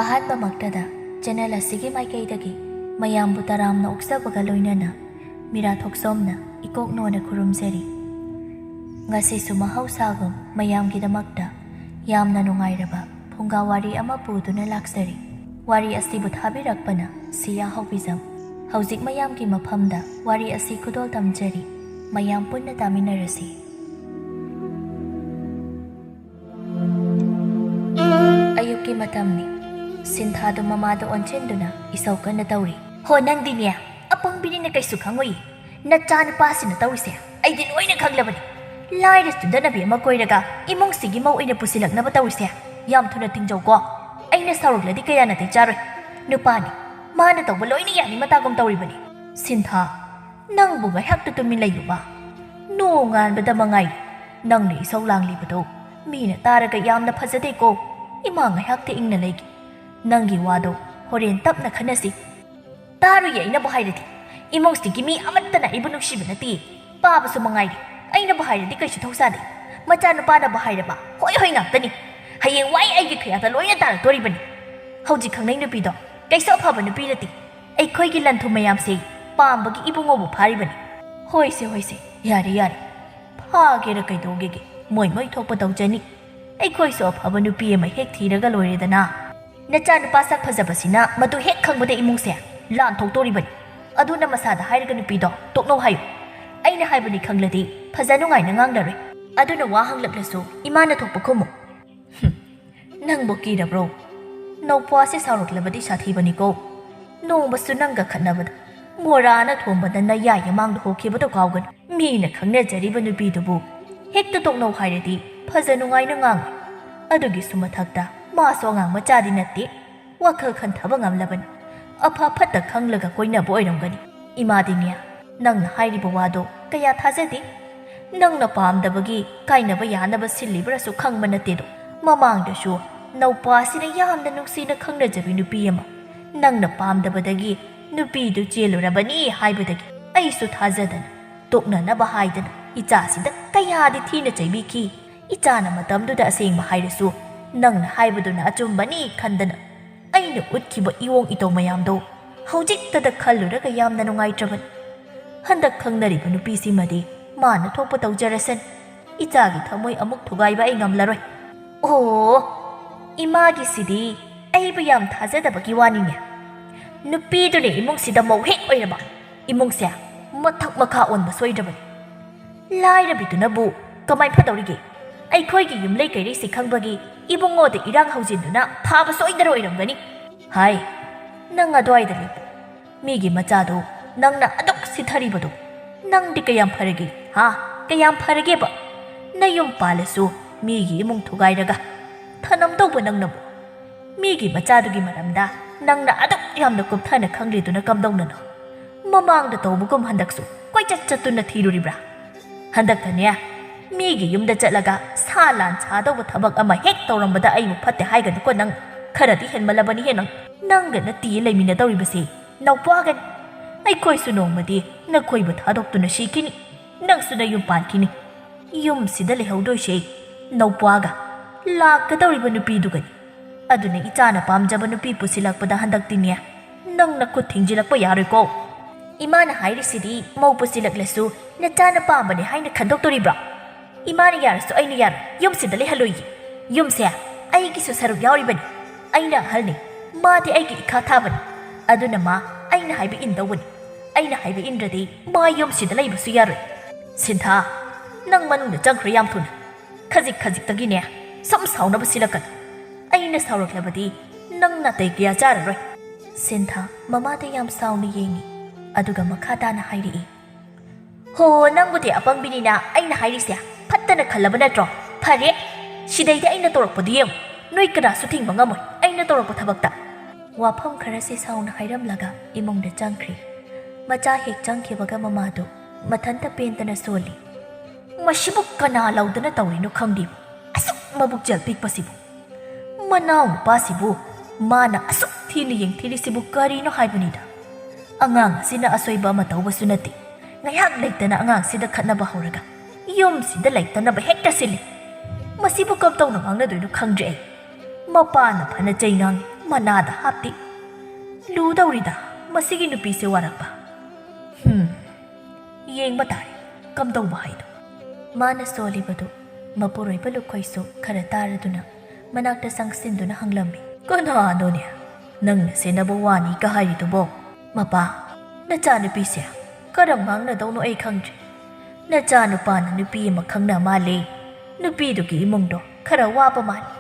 ꯑꯍꯥꯟꯕꯃꯛꯇꯗ channel ꯑꯁꯤꯒꯤ ꯃꯥꯏꯀꯩꯗꯒꯤ ꯃꯌꯥꯝꯕꯨ ꯇꯔꯥꯝꯅ ꯑꯣꯛꯆꯕꯒ ꯂꯣꯏꯅꯅ ꯃꯤꯔꯥ ꯊꯣꯛꯆꯣꯝꯅ ꯏꯀꯣꯛꯅꯣꯅ ꯈꯨꯔꯨꯝꯖꯔꯤ꯫ ꯉꯁꯤꯁꯨ ꯃꯍꯧꯁꯥꯒꯨꯝ ꯃꯌꯥꯝꯒꯤꯗꯃꯛꯇ ꯌꯥꯝꯅ ꯅꯨꯡꯉꯥꯏꯔꯕ ꯐꯨꯡꯒꯥ ꯋꯥꯔꯤ ꯑꯃ ꯄꯨꯗꯨꯅ ꯂꯥꯛꯆꯔꯤ꯫ ꯋꯥꯔꯤ ꯑꯁꯤꯕꯨ ꯊꯥꯕꯤꯔꯛꯄꯅ ꯁꯤꯌꯥ ꯍꯥꯎꯕꯤꯖꯝ꯫ ꯍꯧꯖꯤꯛ ꯃꯌꯥꯝꯒꯤ ꯃꯐꯝꯗ ꯋꯥꯔꯤ ꯑꯁꯤ ꯈꯨꯗꯣꯜ ꯇꯝꯖꯔꯤ꯫ ꯃꯌꯥꯝ ꯄꯨꯟꯅ ꯇꯥꯃꯤꯟꯅꯔꯁꯤ꯫ ꯑꯌꯨꯛꯀꯤ ꯃꯇꯝꯅꯤ꯫ ꯁꯤꯟꯊꯥꯗꯨ ꯃꯃꯥꯗ ꯑꯣꯟꯁꯤꯟꯗꯨꯅ ꯏꯁꯧ ꯀꯟꯅ ꯇꯧꯔꯤ꯫ ꯍꯣ ꯅꯪꯗꯤꯅꯦ ꯑꯄꯪꯕꯤꯅꯤꯅ ꯀꯩꯁꯨ ꯈꯪꯉꯣꯏ꯫ ꯅꯆꯥꯅꯨꯄꯥꯁꯤꯅ ꯇꯧꯔꯤꯁꯦ ꯑꯩꯗꯤ ꯂꯣꯏꯅ ꯈꯪꯂꯕꯅꯤ꯫ ꯂꯥꯏꯔ ꯆꯨꯟꯗꯅꯕꯤ ꯑꯃ ꯀꯣꯏꯔꯒ ꯏꯃꯨꯡꯁꯤꯒꯤ ꯃꯧ ꯑꯣꯏꯅ ꯄꯨꯁꯤꯜꯂꯛꯅꯕ ꯇꯧꯔꯤꯁꯦ ꯌꯥꯝ ꯊꯨꯅ ꯊꯤꯡꯖꯧꯀꯣ꯫ ꯑꯩꯅ ꯁꯥꯎꯔꯛꯂꯗꯤ ꯀꯌꯥ ꯅꯥꯇꯩ ꯆꯥꯔꯣꯏ꯫ ꯅꯨꯄꯥꯅꯤ ꯃꯥꯅ ꯇꯧꯕ ꯂꯣꯏꯅ ꯌꯥꯅꯤ ꯃꯇꯥꯒꯨꯝ ꯇꯧꯔꯤꯕꯅꯤ꯫ ꯁꯤꯟꯊꯥ ꯅꯪꯕꯨ ꯉꯥꯏꯍꯥꯛꯇ ꯇꯨꯃꯤꯟ ꯂꯩꯌꯨꯕ꯫ ꯅꯣꯡ ꯉꯥꯟꯕꯗ ꯃꯉꯥꯏꯔꯤ ꯅꯪꯅ ꯏꯁꯧ ꯂꯥꯡꯂꯤꯕꯗꯣ ꯃꯤꯅ ꯇꯥꯔꯒ ꯌꯥꯝꯅ ꯐꯖꯗꯦꯀꯣ꯫ ꯏꯃꯥ ꯉꯥꯏꯍꯥꯛꯇ ꯏꯪꯅ ꯂꯩꯒꯦ꯫ ꯅꯪꯒꯤ ꯋꯥꯗꯣ ꯍꯣꯔꯦꯟ ꯇꯞꯅ ꯈꯟꯅꯁꯤ꯫ ꯇꯥꯔꯨꯏ ꯑꯩꯅꯕꯨ ꯍꯥꯏꯔꯗꯤ꯫ ꯏꯃꯨꯡꯁꯤꯒꯤ ꯃꯤ ꯑꯃꯠꯇꯅ ꯑꯩꯕꯨ ꯅꯨꯡꯁꯤꯕ ꯅꯠꯇꯦ꯫ ꯄꯥꯕꯁꯨ ꯃꯉꯥꯏꯔꯤ ꯑꯩꯅꯕꯨ ꯍꯥꯏꯔꯗꯤ ꯀꯩꯁꯨ ꯊꯧꯁꯥꯗꯦ꯫ ꯃꯆꯥꯅꯨꯄꯥꯅꯕꯨ ꯍꯥꯏꯔꯕ ꯍꯣꯏ ꯍꯣꯏ ꯉꯥꯛꯇꯅꯤ꯫ ꯍꯌꯦꯡ ꯋꯥꯏ ꯑꯩꯒꯤ ꯈꯌꯥꯠꯇ ꯂꯣꯏꯅ ꯇꯥꯔꯛꯇꯣꯔꯤꯕꯅꯤ꯫ ꯍꯧꯖꯤꯛ ꯈꯪꯅꯩ ꯅꯨꯄꯤꯗꯣ ꯀꯩꯁꯨ ꯑꯐꯕ ꯅꯨꯄꯤ ꯅꯠꯇꯦ꯫ ꯑꯩꯈꯣꯏꯒꯤ ꯂꯟꯊꯨꯝ ꯃꯌꯥꯝꯁꯦ ꯄꯥꯝꯕꯒꯤ ꯏꯕꯨꯡꯉꯣꯕꯨ ꯐꯥꯔꯤꯕꯅꯤ꯫ ꯍꯣꯏꯁꯦ ꯍꯣꯏꯁꯦ ꯌꯥꯔꯦ ꯌꯥꯔꯦ ꯐꯥꯒꯦꯔ ꯀꯩꯗꯧꯒꯦꯒꯦ ꯃꯣꯏ ꯊꯣꯛꯄ ꯇꯧꯖꯅꯤ꯫ ꯑꯩꯈꯣꯏꯁꯨ ꯑꯐꯕ ꯅꯨꯄꯤ ꯑꯃ ꯍꯦꯛ ꯊꯤꯔꯒ ꯂꯣꯏꯔꯦꯗꯅ꯫ ꯅꯆꯥꯅꯨꯄꯥ ꯁꯛ ꯐꯖꯕꯁꯤꯅ ꯃꯗꯨ ꯍꯦꯛ ꯈꯪꯕꯗ ꯏꯃꯨꯡꯁꯦ ꯂꯥꯟ ꯊꯣꯛꯇꯣꯔꯤꯕꯅꯤ꯫ ꯑꯗꯨꯅ ꯃꯁꯥꯗ ꯍꯥꯏꯔꯒ ꯅꯨꯄꯤꯗꯣ ꯇꯣꯛꯅꯧ ꯍꯥꯏꯌꯨ꯫ ꯑꯩꯅ ꯍꯥꯏꯕꯅꯤ ꯈꯪꯂꯗꯤ ꯐꯖ ꯅꯨꯡꯉꯥꯏꯅ ꯉꯥꯡꯂꯔꯣꯏ꯫ ꯑꯗꯨꯅ ꯋꯥ ꯍꯪꯂꯛꯂꯁꯨ ꯏꯃꯥꯅ ꯊꯣꯛꯄ ꯈꯨꯝꯃꯨ꯫ ꯅꯪꯕꯨ ꯀꯤꯔꯕ꯭ꯔꯣ? ꯅꯧꯄ꯭ꯋꯥꯁꯦ ꯁꯥꯎꯔꯛꯂꯕꯗꯤ ꯁꯥꯊꯤꯕꯅꯤꯀꯣ꯫ ꯅꯣꯡꯃꯁꯨ ꯅꯪꯒ ꯈꯠꯅꯕꯗ ꯃꯣꯔꯥꯅ ꯊꯣꯝꯕꯗ ꯅꯌꯥ ꯌꯥꯃꯥꯡꯗ ꯍꯣꯈꯤꯕꯗꯣ ꯀꯥꯎꯒꯅꯨ꯫ ꯃꯤꯅ ꯈꯪꯅꯖꯔꯤꯕ ꯅꯨꯄꯤꯗꯨꯕꯨ ꯍꯦꯛꯇ ꯇꯣꯛꯅꯧ ꯍꯥꯏꯔꯗꯤ ꯐꯖ ꯅꯨꯡꯉꯥꯏꯅ ꯉꯥꯡꯉꯨ꯫ ꯑꯗꯨꯒꯤꯁꯨ ꯃꯊꯛꯇ ꯃꯥꯁꯨ ꯑꯉꯥꯡ ꯃꯆꯥꯗꯤ ꯅꯠꯇꯦ꯫ ꯋꯥꯈꯜ ꯈꯟꯊꯕ ꯉꯝꯂꯕꯅꯤ꯫ ꯑꯐ ꯐꯠꯇ ꯈꯪꯂꯒ ꯀꯣꯏꯅꯕ ꯑꯣꯏꯔꯝꯒꯅꯤ꯫ ꯏꯃꯥꯗꯤꯅꯦ ꯅꯪꯅ ꯍꯥꯏꯔꯤꯕ ꯋꯥꯗꯣ ꯀꯌా ꯊꯥꯖꯗꯦ꯫ ꯅꯪꯅ ꯄꯥꯝꯗꯕꯒꯤ ꯀꯥꯏꯅꯕ ꯌꯥꯅꯕ ꯁꯤꯜꯂꯤꯕ꯭ꯔꯁꯨ ꯈꯪꯕ ꯅꯠꯇꯦꯗꯣ꯫ ꯃꯃꯥꯡꯗꯁꯨ ꯅꯧꯄꯥꯁꯤꯅ ꯌꯥꯝꯅ ꯅꯨꯡꯁꯤꯅ ꯈꯪꯅꯖꯕꯤ ꯅꯨꯄꯤ ꯑꯃ ꯅꯪꯅ ꯄꯥꯝꯗꯕꯗꯒꯤ ꯅꯨꯄꯤꯗꯨ ꯆꯦꯜꯂꯨꯔꯕꯅꯤ ꯍꯥꯏꯕꯗꯒꯤ ꯑꯩꯁꯨ ꯊꯥꯖꯗꯅ ꯇꯣꯛꯅꯅꯕ ꯍꯥꯏꯗꯅ ꯏꯆꯥꯁꯤꯗ ꯀꯌꯥꯗꯤ ꯊꯤꯅ ꯆꯩꯕꯤꯈꯤ꯫ ꯏꯆꯥꯅ ꯃꯇꯝꯗꯨꯗ ꯑꯁꯦꯡꯕ ꯍꯥꯏꯔꯁꯨ ꯅꯪꯅ ꯍꯥꯏꯕꯗꯨꯅ ꯑꯆꯨꯝꯕꯅꯤ ꯈꯟꯗꯅ ꯑꯩꯅ ꯎꯠꯈꯤꯕ ꯏꯋꯣꯡ ꯏꯇꯧ ꯃꯌꯥꯝꯗꯣ ꯍꯧꯖꯤꯛꯇꯗ ꯈꯜꯂꯨꯔꯒ ꯌꯥꯝꯅ ꯅꯨꯡꯉꯥꯏꯇ꯭ꯔꯕꯅꯤ꯫ ꯍꯟꯗꯛ ꯈꯪꯅꯔꯤꯕ ꯅꯨꯄꯤꯁꯤꯃꯗꯤ ꯃꯥꯅ ꯊꯣꯛꯄ ꯇꯧꯖꯔꯁꯅꯤ꯫ ꯏꯆꯥꯒꯤ ꯊꯃꯣꯏ ꯑꯃꯨꯛ ꯊꯨꯒꯥꯏꯕ ꯑꯩ ꯉꯝꯂꯔꯣꯏ꯫ ꯑꯣ ꯏꯃꯥꯒꯤꯁꯤꯗꯤ ꯑꯩꯕꯨ ꯌꯥꯝ ꯊꯥꯖꯗꯕꯒꯤ ꯋꯥꯅꯤꯅꯦ꯫ ꯅꯨꯄꯤꯗꯨꯅ ꯏꯃꯨꯡꯁꯤꯗ ꯃꯧ ꯍꯦꯛ ꯑꯣꯏꯔꯕ ꯏꯃꯨꯡꯁꯦ ꯃꯊꯛ ꯃꯈꯥ ꯑꯣꯟꯕ ꯁꯣꯏꯗ꯭ꯔꯕꯅꯤ꯫ ಲಾಯ್ರಬಿದುನಬು ಕಮೈ ಫದೌರಿಗೆ ಐಖೋಯ್ಗಿ ಯುಮ್ಲೈ ಕೈರೈಸಿ ಖಂಗ್ಬಗಿ ಇಬುಂಗೋದ ಇರಾಂಗ್ ಹೌಜಿಂದುನ ಫಾಬ ಸೋಯ್ದರ ಒಯ್ರಮ್ಗನಿ ಹಾಯ್ ನಂಗ್ ಅದ್ವಾಯ್ದ ಲೇಪು ಮೀಗಿ ಮಚಾದು ನಂಗ್ನ ಅದಕ್ ಸಿಥರಿಬದು ನಂಗ್ದಿ ಕಯಾಂ ಫರಗೆ ಹಾ ಕಯಾಂ ಫರಗೆ ಬ ನಯುಂ ಪಾಲಸು ಮೀಗಿ ಇಮುಂಗ್ ಥುಗಾಯ್ರಗ ಥನಮ್ದೌಬ ನಂಗ್ನಬು ಮೀಗಿ ಮಚಾದುಗಿ ಮರಮ್ದ ನಂಗ್ನ ಅದಕ್ ಯಾಮ್ನ ಕುಪ್ಥನ ಖಂಗ್ಲಿದುನ ಕಮ್ದೌನನು ಮಮಾಂಗ್ದ ತೌಬುಗುಮ್ ಹಂದಕ್ಸು ಕೊಯ್ಚತ್ ಚತ್ತುನ ಥೀರುರಿಬ್ರಾ ಹಂದಕ್ತನೆ ꯃꯤꯒꯤ ꯌꯨꯝꯗ ꯆꯠꯂꯒ ꯁꯥ ꯂꯥꯟ ꯁꯥꯗꯧꯕ ꯊꯕꯛ ꯑꯃ ꯍꯦꯛ ꯇꯧꯔꯝꯕꯗ ꯑꯩꯕꯨ ꯐꯠꯇꯦ ꯍꯥꯏꯒꯅꯨꯀꯣ ꯅꯪ ꯈꯔꯗꯤ ꯍꯦꯟꯃꯜꯂꯕꯅꯤꯍꯦ ꯅꯪꯒ ꯅꯠꯇꯤꯌꯦ ꯂꯩꯃꯤꯟꯅꯗꯧꯔꯤꯕꯁꯦ ꯅꯧꯄ꯭ꯋꯥꯒꯅꯤ ꯑꯩꯈꯣꯏꯁꯨ ꯅꯣꯡꯃꯗꯤ ꯅꯈꯣꯏꯕꯨ ꯊꯥꯗꯣꯛꯇꯨꯅ ꯁꯤꯈꯤꯅꯤ ꯅꯪꯁꯨ ꯅꯌꯨꯝ ꯄꯥꯟꯈꯤꯅꯤ ꯌꯨꯝꯁꯤꯗ ꯂꯩꯍꯧꯗꯣꯏꯁꯦ ꯅꯧꯄ꯭ꯋꯥꯒ ꯂꯥꯛꯀꯗꯧꯔꯤꯕ ꯅꯨꯄꯤꯗꯨꯒꯅꯤ ꯑꯗꯨꯅ ꯏꯆꯥꯅ ꯄꯥꯝꯖꯕ ꯅꯨꯄꯤ ꯄꯨꯁꯤꯜꯂꯛꯄꯗ ꯍꯟꯗꯛꯇꯤꯅꯦ ꯅꯪꯅ ꯈꯨꯠ ꯊꯤꯡꯖꯤꯜꯂꯛꯄ ꯌꯥꯔꯣꯏꯀꯣ ꯏꯃꯥꯅ ꯍꯥꯏꯔꯤꯁꯤꯗꯤ ꯃꯧ ꯄꯨꯁꯤꯜꯂꯛꯂꯁꯨ ꯅꯆꯥꯅ ꯄꯥꯝꯕꯅꯦ ꯍꯥꯏꯅ ꯈꯟꯗꯣꯛꯇꯣꯔꯤꯕ꯭ꯔꯥ ꯏꯃꯥꯅ ꯌꯥꯔꯁꯨ ꯑꯩꯅ ꯌꯥꯔꯣꯏ ꯌꯨꯝꯁꯤꯗ ꯂꯩꯍꯜꯂꯣꯏꯌꯦ ꯌꯨꯝꯁꯦ ꯑꯩꯒꯤꯁꯨ ꯁꯔꯨꯛ ꯌꯥꯎꯔꯤꯕꯅꯤ ꯑꯩꯅ ꯑꯍꯜꯅꯤ ꯃꯥꯗꯤ ꯑꯩꯒꯤ ꯏꯈꯥ ꯊꯥꯕꯅꯤ ꯑꯗꯨꯅ ꯃꯥ ꯑꯩꯅ ꯍꯥꯏꯕ ꯏꯟꯗꯧꯕꯅꯤ ꯑꯩꯅ ꯍꯥꯏꯕ ꯏꯟꯗ꯭ꯔꯗꯤ ꯃꯥ ꯌꯨꯝꯁꯤꯗ ꯂꯩꯕꯁꯨ ꯌꯥꯔꯣꯏ ꯁꯤꯟꯊꯥ ꯅꯪ ꯃꯅꯨꯡꯗ ꯆꯪꯈ꯭ꯔꯦ ꯌꯥꯝ ꯊꯨꯅ ꯈꯖꯤꯛ ꯈꯖꯤꯛꯇꯒꯤꯅꯦ ꯁꯨꯝ ꯁꯥꯎꯅꯕ ꯁꯤꯜꯂꯛꯀꯅꯨ ꯑꯩꯅ ꯁꯥꯎꯔꯛꯂꯕꯗꯤ ꯅꯪ ꯅꯥꯇꯩ ꯀꯌꯥ ꯆꯥꯔꯔꯣꯏ ꯁꯤꯟꯊꯥ ꯃꯃꯥꯗ ꯌꯥꯝ ꯁꯥꯎꯅ ꯌꯦꯡꯉꯤ ꯑꯗꯨꯒ ꯃꯈꯥ ꯇꯥꯅ ꯍꯥꯏꯔꯛꯏ ꯍꯣ ꯅꯪꯕꯨꯗꯤ ꯑꯄꯪꯕꯤꯅꯤꯅ ꯑꯩꯅ ꯍꯥꯏꯔꯤꯁꯦ ꯐꯠꯇꯅ ꯈꯜꯂꯕ ꯅꯠꯇ꯭ꯔꯣ ꯐꯔꯦ ꯁꯤꯗꯩꯗꯤ ꯑꯩꯅ ꯇꯧꯔꯛꯄꯗꯨ ꯌꯦꯡꯉꯨ ꯅꯣꯏ ꯀꯅꯥꯁꯨ ꯊꯤꯡꯕ ꯉꯝꯃꯣꯏ ꯑꯩꯅ ꯇꯧꯔꯛꯄ ꯊꯕꯛꯇ ꯋꯥꯐꯝ ꯈꯔꯁꯤ ꯁꯥꯎꯅ ꯍꯥꯏꯔꯝꯂꯒ ꯏꯃꯨꯡꯗ ꯆꯪꯈ꯭ꯔꯤ ꯃꯆꯥ ꯍꯦꯛ ꯆꯪꯈꯤꯕꯒ ꯃꯃꯥꯗꯨ ꯃꯊꯟꯇ ꯄꯦꯟꯗꯅ ꯁꯣꯜꯂꯤ ꯃꯁꯤꯕꯨ ꯀꯅꯥ ꯂꯧꯗꯅ ꯇꯧꯔꯤꯅꯣ ꯈꯪꯗꯦꯕ ꯑꯁꯨꯛ ꯃꯕꯨꯛꯆꯦꯜ ꯄꯤꯛꯄꯁꯤꯕꯨ ꯃꯅꯥꯎ ꯅꯨꯄꯥꯁꯤꯕꯨ ꯃꯥꯅ ꯑꯁꯨꯛ ꯊꯤꯅ ꯌꯦꯡꯊꯤꯔꯤꯁꯤꯕꯨ ꯀꯔꯤꯅꯣ ꯍꯥꯏꯕꯅꯤꯗ ꯑꯉꯥꯡ ꯑꯁꯤꯅ ꯑꯁꯣꯏꯕ ꯑꯃ ꯇꯧꯕꯁꯨ ꯅꯠꯇꯦ ꯉꯥꯏꯍꯥꯛ ꯂꯩꯇꯅ ꯑꯉꯥꯡꯁꯤꯗ ꯈꯠꯅꯕ ꯍꯧꯔꯒ ꯌꯨꯝꯁꯤꯗ ꯂꯩꯇꯅꯕ ꯍꯦꯛꯇ ꯁꯤꯜꯂꯤ ꯃꯁꯤꯕꯨ ꯀꯝꯗꯧꯅ ꯉꯥꯡꯅꯗꯣꯏꯅꯣ ꯈꯪꯗ꯭ꯔꯦ ꯑꯩ ꯃꯄꯥꯅ ꯐꯅ ꯆꯩ ꯉꯥꯡꯉꯤ ꯃꯅꯥꯗ ꯍꯥꯞꯇꯤ ꯂꯨꯗꯧꯔꯤꯗ ꯃꯁꯤꯒꯤ ꯅꯨꯄꯤꯁꯦ ꯋꯥꯔꯛꯄ ꯌꯦꯡꯕ ꯇꯥꯔꯦ ꯀꯝꯗꯧꯕ ꯍꯥꯏꯗꯣ ꯃꯥꯅ ꯁꯣꯜꯂꯤꯕꯗꯨ ꯃꯄꯨꯔꯣꯏꯕ ꯂꯨꯈꯣꯏꯁꯨ ꯈꯔ ꯇꯥꯔꯗꯨꯅ ꯃꯅꯥꯛꯇ ꯆꯪꯁꯤꯟꯗꯨꯅ ꯍꯪꯂꯝꯃꯤ ꯀꯅꯥꯅꯣꯅꯦ ꯅꯪꯅ ꯁꯦꯟꯅꯕ ꯋꯥꯅꯤꯒ ꯍꯥꯏꯔꯤꯗꯨꯕꯣ ꯃꯄꯥ ꯅꯆꯥꯅꯨꯄꯤꯁꯦ ꯀꯔꯝ ꯉꯥꯡꯅꯗꯧꯅꯣ ꯑꯩ ꯈꯪꯗ꯭ꯔꯦ ꯅꯆꯥꯅꯨꯄꯥꯅ ꯅꯨꯄꯤ ꯑꯃ ꯈꯪꯅ ꯃꯥꯜꯂꯦ ꯅꯨꯄꯤꯗꯨꯒꯤ ꯏꯃꯨꯡꯗꯣ ꯈꯔ ꯋꯥꯕ ꯃꯥꯜꯂꯤ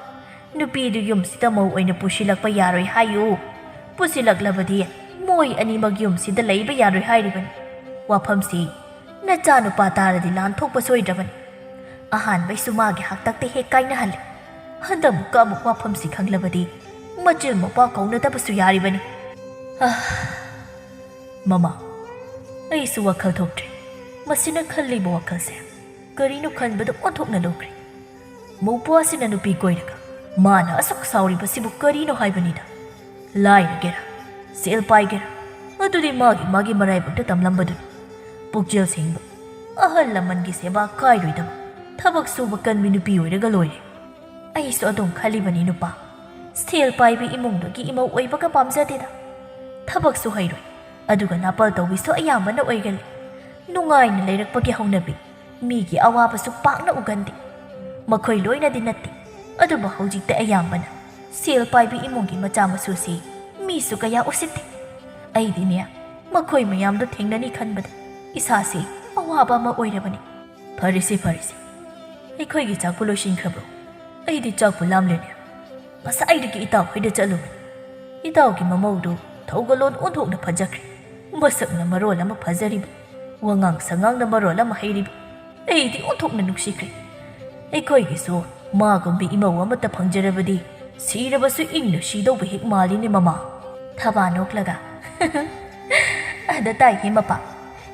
ꯅꯨꯄꯤꯗꯨ ꯌꯨꯝꯁꯤꯗ ꯃꯧ ꯑꯣꯏꯅ ꯄꯨꯁꯤꯜꯂꯛꯄ ꯌꯥꯔꯣꯏ ꯍꯥꯏꯌꯨ ꯄꯨꯁꯤꯜꯂꯛꯂꯕꯗꯤ ꯃꯣꯏ ꯑꯅꯤꯃꯛ ꯌꯨꯝꯁꯤꯗ ꯂꯩꯕ ꯌꯥꯔꯣꯏ ꯍꯥꯏꯔꯤꯕꯅꯤ ꯋꯥꯐꯝꯁꯤ ꯅꯆꯥꯅꯨꯄꯥ ꯇꯥꯔꯗꯤ ꯂꯥꯟꯊꯣꯛꯄ ꯁꯣꯏꯗ꯭ꯔꯕꯅꯤ ꯑꯍꯥꯟꯕꯩꯁꯨ ꯃꯥꯒꯤ ꯍꯥꯛꯇꯛꯇ ꯍꯦꯛ ꯀꯥꯏꯅꯍꯜꯂꯦ ꯍꯟꯗꯛꯃꯨꯛꯀ ꯑꯃꯨꯛ ꯋꯥꯐꯝꯁꯤ ꯈꯪꯂꯕꯗꯤ ꯃꯆꯤꯜ ꯃꯄꯥ ꯀꯧꯅꯗꯕꯁꯨ ꯌꯥꯔꯤꯕꯅꯤ ꯃꯃꯥ ꯑꯩꯁꯨ ꯋꯥꯈꯜ ꯊꯣꯛꯇ꯭ꯔꯦ ꯃꯁꯤꯅ ꯈꯜꯂꯤꯕ ꯋꯥꯈꯜꯁꯦ ꯀꯔꯤꯅꯣ ꯈꯟꯕꯗ ꯑꯣꯟꯊꯣꯛꯅ ꯂꯧꯈ꯭ꯔꯦ ꯃꯧꯄ꯭ꯋꯥꯁꯤꯅ ꯅꯨꯄꯤ ꯀꯣꯏꯔꯒ ꯃꯥꯅ ꯑꯁꯨꯛ ꯁꯥꯎꯔꯤꯕꯁꯤꯕꯨ ꯀꯔꯤꯅꯣ ꯍꯥꯏꯕꯅꯤꯗ ꯂꯥꯏꯔꯒꯦꯔꯥ ꯁꯦꯜ ꯄꯥꯏꯒꯦꯔꯥ ꯑꯗꯨꯗꯤ ꯃꯥꯒꯤ ꯃꯔꯥꯏꯕꯛꯇ ꯇꯝꯂꯝꯕꯗꯨꯅꯤ ꯄꯨꯛꯆꯦꯜ ꯁꯦꯡꯕ ꯑꯍꯜ ꯂꯃꯟꯒꯤ ꯁꯦꯕꯥ ꯀꯥꯏꯔꯣꯏꯗꯕ ꯊꯕꯛ ꯁꯨꯕ ꯀꯟꯕꯤ ꯅꯨꯄꯤ ꯑꯣꯏꯔꯒ ꯂꯣꯏꯔꯦ ꯑꯩꯁꯨ ꯑꯗꯨꯝ ꯈꯜꯂꯤꯕꯅꯤ ꯅꯨꯄꯥ ꯁꯦꯜ ꯄꯥꯏꯕꯤ ꯏꯃꯨꯡꯗꯨꯒꯤ ꯏꯃꯧ ꯑꯣꯏꯕꯒ ꯄꯥꯝꯖꯗꯦꯗ ꯊꯕꯛꯁꯨ ꯍꯩꯔꯣꯏ ꯑꯗꯨꯒ ꯅꯥꯄꯜ ꯇꯧꯕꯤꯁꯨ ꯑꯌꯥꯝꯕꯅ ꯑꯣꯏꯒꯜꯂꯤ ꯅꯨꯡꯉꯥꯏꯅ ꯂꯩꯔꯛꯄꯒꯤ ꯍꯧꯅꯕꯤ ꯃꯤꯒꯤ ꯑꯋꯥꯕꯁꯨ ꯄꯥꯛꯅ ꯎꯒꯟꯗꯦ ꯃꯈꯣꯏ ꯂꯣꯏꯅꯗꯤ ꯅꯠꯇꯦ ꯑꯗꯨꯕꯨ ꯍꯧꯖꯤꯛꯇ ꯑꯌꯥꯝꯕꯅ ꯁꯦꯜ ꯄꯥꯏꯕꯤ ꯏꯃꯨꯡꯒꯤ ꯃꯆꯥ ꯃꯁꯨꯁꯤ ꯃꯤꯁꯨ ꯀꯌꯥ ꯎꯁꯤꯠꯇꯦ ꯑꯩꯗꯤꯅꯦ ꯃꯈꯣꯏ ꯃꯌꯥꯝꯗꯣ ꯊꯦꯡꯅꯅꯤ ꯈꯟꯕꯗ ꯏꯁꯥꯁꯤ ꯑꯋꯥꯕ ꯑꯃ ꯑꯣꯏꯔꯕꯅꯤ ꯐꯔꯦꯁꯦ ꯑꯩꯈꯣꯏꯒꯤ ꯆꯥꯛꯄꯨ ꯂꯣꯏꯁꯤꯟꯈ꯭ꯔꯕ꯭ꯔꯣ ꯑꯩꯗꯤ ꯆꯥꯛꯄꯨ ꯂꯥꯝꯂꯦꯅꯦ ꯉꯁꯥꯏꯗꯒꯤ ꯏꯇꯥꯎ ꯍꯣꯏꯗ ꯆꯠꯂꯨꯕꯅꯤ ꯏꯇꯥꯎꯒꯤ ꯃꯃꯧꯗꯨ ꯊꯧꯒꯂꯣꯟ ꯑꯣꯟꯊꯣꯛꯅ ꯐꯖꯈ꯭ꯔꯦ ꯃꯁꯛꯅ ꯃꯔꯣꯜ ꯑꯃ ꯐꯖꯔꯤꯕ ꯋꯥꯉꯥꯡ ꯁꯉꯥꯡꯅ ꯃꯔꯣꯜ ꯑꯃ ꯍꯩꯔꯤꯕ ꯑꯩꯗꯤ ꯑꯣꯟꯊꯣꯛꯅ ꯅꯨꯡꯁꯤꯈ꯭ꯔꯦ ꯑꯩꯈꯣꯏꯒꯤꯁꯨ ꯃꯥꯒꯨꯝꯕꯤ ꯏꯃꯧ ꯑꯃꯠꯇ ꯐꯪꯖꯔꯕꯗꯤ ꯁꯤꯔꯕꯁꯨ ꯏꯪꯅ ꯁꯤꯗꯧꯕ ꯍꯦꯛ ꯃꯥꯜꯂꯤꯅꯦ ꯃꯃꯥ ꯊꯕꯥ ꯅꯣꯛꯂꯒ ꯑꯗ ꯇꯥꯏꯍꯦ ꯃꯄꯥ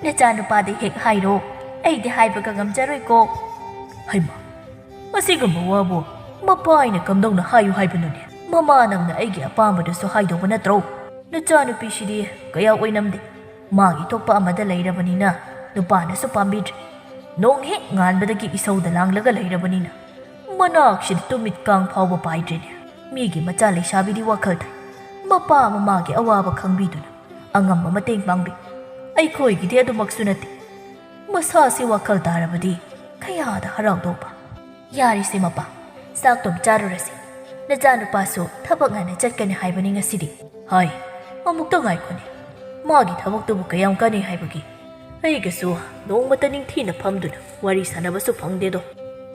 ꯅꯆꯥꯅꯨꯄꯥꯗ ꯍꯦꯛ ꯍꯥꯏꯔꯣ ꯑꯩꯗꯤ ꯍꯥꯏꯕꯒ ꯉꯝꯖꯔꯣꯏꯀꯣ ꯍꯩꯃꯥ ꯑꯁꯤꯒꯨꯝꯕ ꯋꯥꯕꯨ ꯃꯄꯥ ꯑꯩꯅ ꯀꯝꯗꯧꯅ ꯍꯥꯏꯌꯨ ꯍꯥꯏꯕꯅꯣꯅꯦ ꯃꯃꯥ ꯅꯪꯅ ꯑꯩꯒꯤ ꯑꯄꯥꯝꯕꯗꯨꯁꯨ ꯍꯥꯏꯗꯧꯕ ꯅꯠꯇ꯭ꯔꯣ ꯅꯆꯥꯅꯨꯄꯤꯁꯤꯗꯤ ꯀꯌꯥ ꯑꯣꯏꯅꯝꯗꯦ ꯃꯥꯒꯤ ꯊꯣꯛꯄ ꯑꯃꯗ ꯂꯩꯔꯕꯅꯤꯅ ꯅꯨꯄꯥꯅꯁꯨ ꯄꯥꯝꯕꯤꯗ꯭ꯔꯦ ꯅꯣꯡ ꯍꯦꯛ ꯉꯥꯟꯕꯗꯒꯤ ꯏꯁꯧꯗ ꯂꯥꯡꯂꯒ ꯂꯩꯔꯕꯅꯤꯅ ꯃꯅꯥꯛꯁꯤꯗ ꯇꯨꯃꯤꯠ ꯀꯥꯡ ꯐꯥꯎꯕ ꯄꯥꯏꯗ꯭ꯔꯦꯅꯦ ꯃꯤꯒꯤ ꯃꯆꯥ ꯂꯩꯁꯥꯕꯤꯗꯤ ꯋꯥꯈꯜ ꯊꯥꯏ ꯃꯄꯥ ꯃꯃꯥꯒꯤ ꯑꯋꯥꯕ ꯈꯪꯕꯤꯗꯨꯅ ꯑꯉꯝꯕ ꯃꯇꯦꯡ ꯄꯥꯡꯕꯤ ꯑꯩꯈꯣꯏꯒꯤꯗꯤ ꯑꯗꯨꯃꯛꯁꯨ ꯅꯠꯇꯦ ꯃꯁꯥꯁꯤ ꯋꯥꯈꯜ ꯇꯥꯔꯕꯗꯤ ꯀꯌꯥꯗ ꯍꯔꯥꯎꯗꯧꯕ ꯌꯥꯔꯤꯁꯦ ꯃꯄꯥ ꯆꯥꯛꯇꯣꯝ ꯆꯥꯔꯨꯔꯁꯤ ꯅꯆꯥꯅꯨꯄꯥꯁꯨ ꯊꯕꯛ ꯉꯟꯅ ꯆꯠꯀꯅꯤ ꯍꯥꯏꯕꯅꯤ ꯉꯁꯤꯗꯤ ꯍꯥꯏ ꯑꯃꯨꯛꯇ ꯉꯥꯏꯈꯣꯅꯦ ꯃꯥꯒꯤ ꯊꯕꯛꯇꯨꯕꯨ ꯀꯌꯥꯝ ꯀꯥꯟꯅꯩ ꯍꯥꯏꯕꯒꯤ ꯑꯩꯒꯁꯨ ꯅꯣꯡꯃꯇ ꯅꯤꯡꯊꯤꯅ ꯐꯝꯗꯨꯅ ꯋꯥꯔꯤ ꯁꯥꯟꯅꯕꯁꯨ ꯐꯪꯗꯦꯗꯣ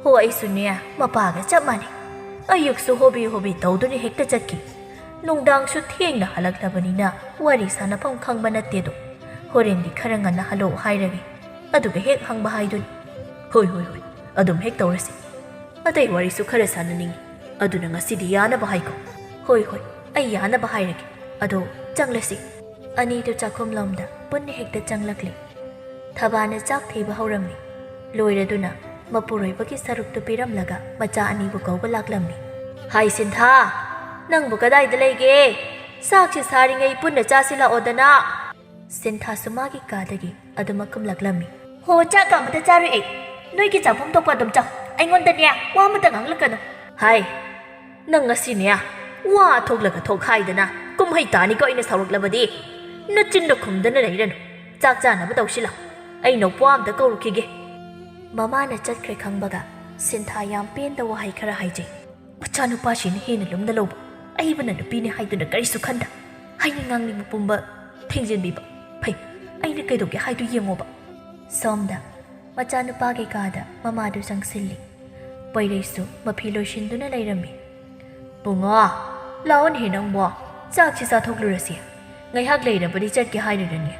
ꯍꯣ ꯑꯩꯁꯨꯅꯦ ꯃꯄꯥꯒ ꯆꯞ ꯃꯥꯟꯅꯩ ꯑꯌꯨꯛꯁꯨ ꯍꯣꯕꯤ ꯇꯧꯗꯨꯅ ꯍꯦꯛꯇ ꯆꯠꯈꯤ ꯅꯨꯡꯗꯥꯡꯁꯨ ꯊꯦꯡꯅ ꯍꯜꯂꯛꯂꯕꯅꯤꯅ ꯋꯥꯔꯤ ꯁꯥꯟꯅꯐꯝ ꯈꯪꯕ ꯅꯠꯇꯦꯗꯣ ꯍꯣꯔꯦꯟꯗꯤ ꯈꯔ ꯉꯟꯅ ꯍꯜꯂꯛꯑꯣ ꯍꯥꯏꯔꯒꯦ ꯑꯗꯨꯒ ꯍꯦꯛ ꯍꯪꯕ ꯍꯥꯏꯗꯨꯅꯤ ꯍꯣꯏ ꯑꯗꯨꯝ ꯍꯦꯛ ꯇꯧꯔꯁꯤ ꯑꯇꯩ ꯋꯥꯔꯤꯁꯨꯈꯔ ꯁꯥꯟꯅꯅꯤꯡꯉꯤ ꯑꯗꯨꯅ ꯉꯁꯤꯗꯤ ꯌꯥꯅꯕ ꯍꯥꯏꯀꯣ ꯍꯣꯏ ꯑꯩ ꯌꯥꯅꯕ ꯍꯥꯏꯔꯒꯦ ꯑꯗꯣ ꯆꯪꯂꯁꯤ ꯑꯅꯤꯗꯨ ꯆꯥꯛꯈꯨꯝꯂꯣꯝꯗ ꯄꯨꯟꯅ ꯍꯦꯛꯇ ꯆꯪꯂꯛꯂꯤ ꯊꯕꯥꯅ ꯆꯥꯛ ꯊꯤꯕ ꯍꯧꯔꯝꯃꯤ ꯂꯣꯏꯔꯗꯨꯅ ꯃꯄꯨꯔꯣꯏꯕꯒꯤ ꯁꯔꯨꯛꯇꯨ ꯄꯤꯔꯝꯂꯒ ꯃꯆꯥ ꯑꯅꯤꯕꯨ ꯀꯧꯕ ꯂꯥꯛꯂꯝꯃꯤ ꯍꯥꯏ ꯁꯤꯟꯊꯥ ꯅꯪꯕꯨ ꯀꯗꯥꯏꯗ ꯂꯩꯒꯦ ꯆꯥꯛꯁꯤ ꯁꯥꯔꯤꯉꯩ ꯄꯨꯟꯅ ꯆꯥꯁꯤ ꯂꯥꯛꯑꯣꯗꯅ ꯁꯤꯟꯊꯥꯁꯨ ꯃꯥꯒꯤ ꯀꯥꯗꯒꯤ ꯑꯗꯨꯃꯛ ꯀꯨꯝꯂꯛꯂꯝꯃꯤ ꯍꯣ ꯆꯥꯛ ꯑꯃꯇ ꯆꯥꯔꯣꯏ ꯑꯩ ꯅꯣꯏꯒꯤ ꯆꯥꯐꯝ ꯊꯣꯛꯄ ꯑꯗꯨꯝ ꯆꯥꯎ ꯑꯩꯉꯣꯟꯗꯅꯦ ꯋꯥ ꯑꯃꯇ ꯉꯥꯡꯂꯛꯀꯅꯨ ꯍꯥꯏ ꯅꯪ ꯉꯁꯤꯅꯦ ꯋꯥ ꯊꯣꯛꯂꯒ ꯊꯣꯛꯈꯥꯏꯗꯅ ꯀꯨꯝꯍꯩ ꯇꯥꯅꯤꯀꯣ ꯑꯩꯅ ꯁꯥꯎꯔꯛꯂꯕꯗꯤ ꯅꯆꯤꯟꯗꯣ ꯈꯨꯝꯗꯅ ꯂꯩꯔꯅꯨ ꯆꯥꯛ ꯆꯥꯅꯕ ꯇꯧꯁꯤꯜꯂ ꯑꯩ ꯅꯧꯄ꯭ꯋꯥ ꯑꯝꯇ ꯀꯧꯔꯨꯈꯤꯒꯦ ꯃꯃꯥꯅ ꯆꯠꯈ꯭ꯔꯦ ꯈꯪꯕꯒ ꯁꯤꯟꯊꯥ ꯌꯥꯝ ꯄꯦꯟꯗ ꯋꯥꯍꯩ ꯈꯔ ꯍꯥꯏꯖꯩ ꯃꯆꯥꯅꯨꯄꯥꯁꯤꯅ ꯍꯦꯟꯅ ꯂꯨꯝꯅ ꯂꯧꯕ ꯑꯩꯕꯅ ꯅꯨꯄꯤꯅꯤ ꯍꯥꯏꯗꯨꯅ ꯀꯔꯤꯁꯨ ꯈꯟꯗ ꯍꯥꯏꯅꯤꯡ ꯉꯥꯡꯅꯤꯡꯕ ꯄꯨꯝꯕ ꯊꯦꯡꯖꯤꯟꯕꯤꯕ ꯐꯩ ꯑꯩꯅ ꯀꯩꯗꯧꯒꯦ ꯍꯥꯏꯗꯨ ꯌꯦꯡꯉꯣꯕ ꯁꯣꯝꯗ ꯃꯆꯥꯅꯨꯄꯥꯒꯤ ꯀꯥꯗ ꯃꯃꯥꯗꯨ ꯆꯪꯁꯤꯜꯂꯤ ꯄꯣꯏꯔꯩꯁꯨ ꯃꯐꯤ ꯂꯣꯏꯁꯤꯟꯗꯨꯅ ꯂꯩꯔꯝꯃꯤ ꯄꯨꯡꯉꯣ ꯂꯥꯛꯑꯣꯅꯦ ꯅꯪꯕꯣ ꯆꯥꯛꯁꯤ ꯆꯥꯊꯣꯛꯂꯨꯔꯁꯤ ꯉꯥꯏꯍꯥꯛ ꯂꯩꯔꯕꯗꯤ ꯆꯠꯀꯦ ꯍꯥꯏꯔꯨꯔꯅꯤ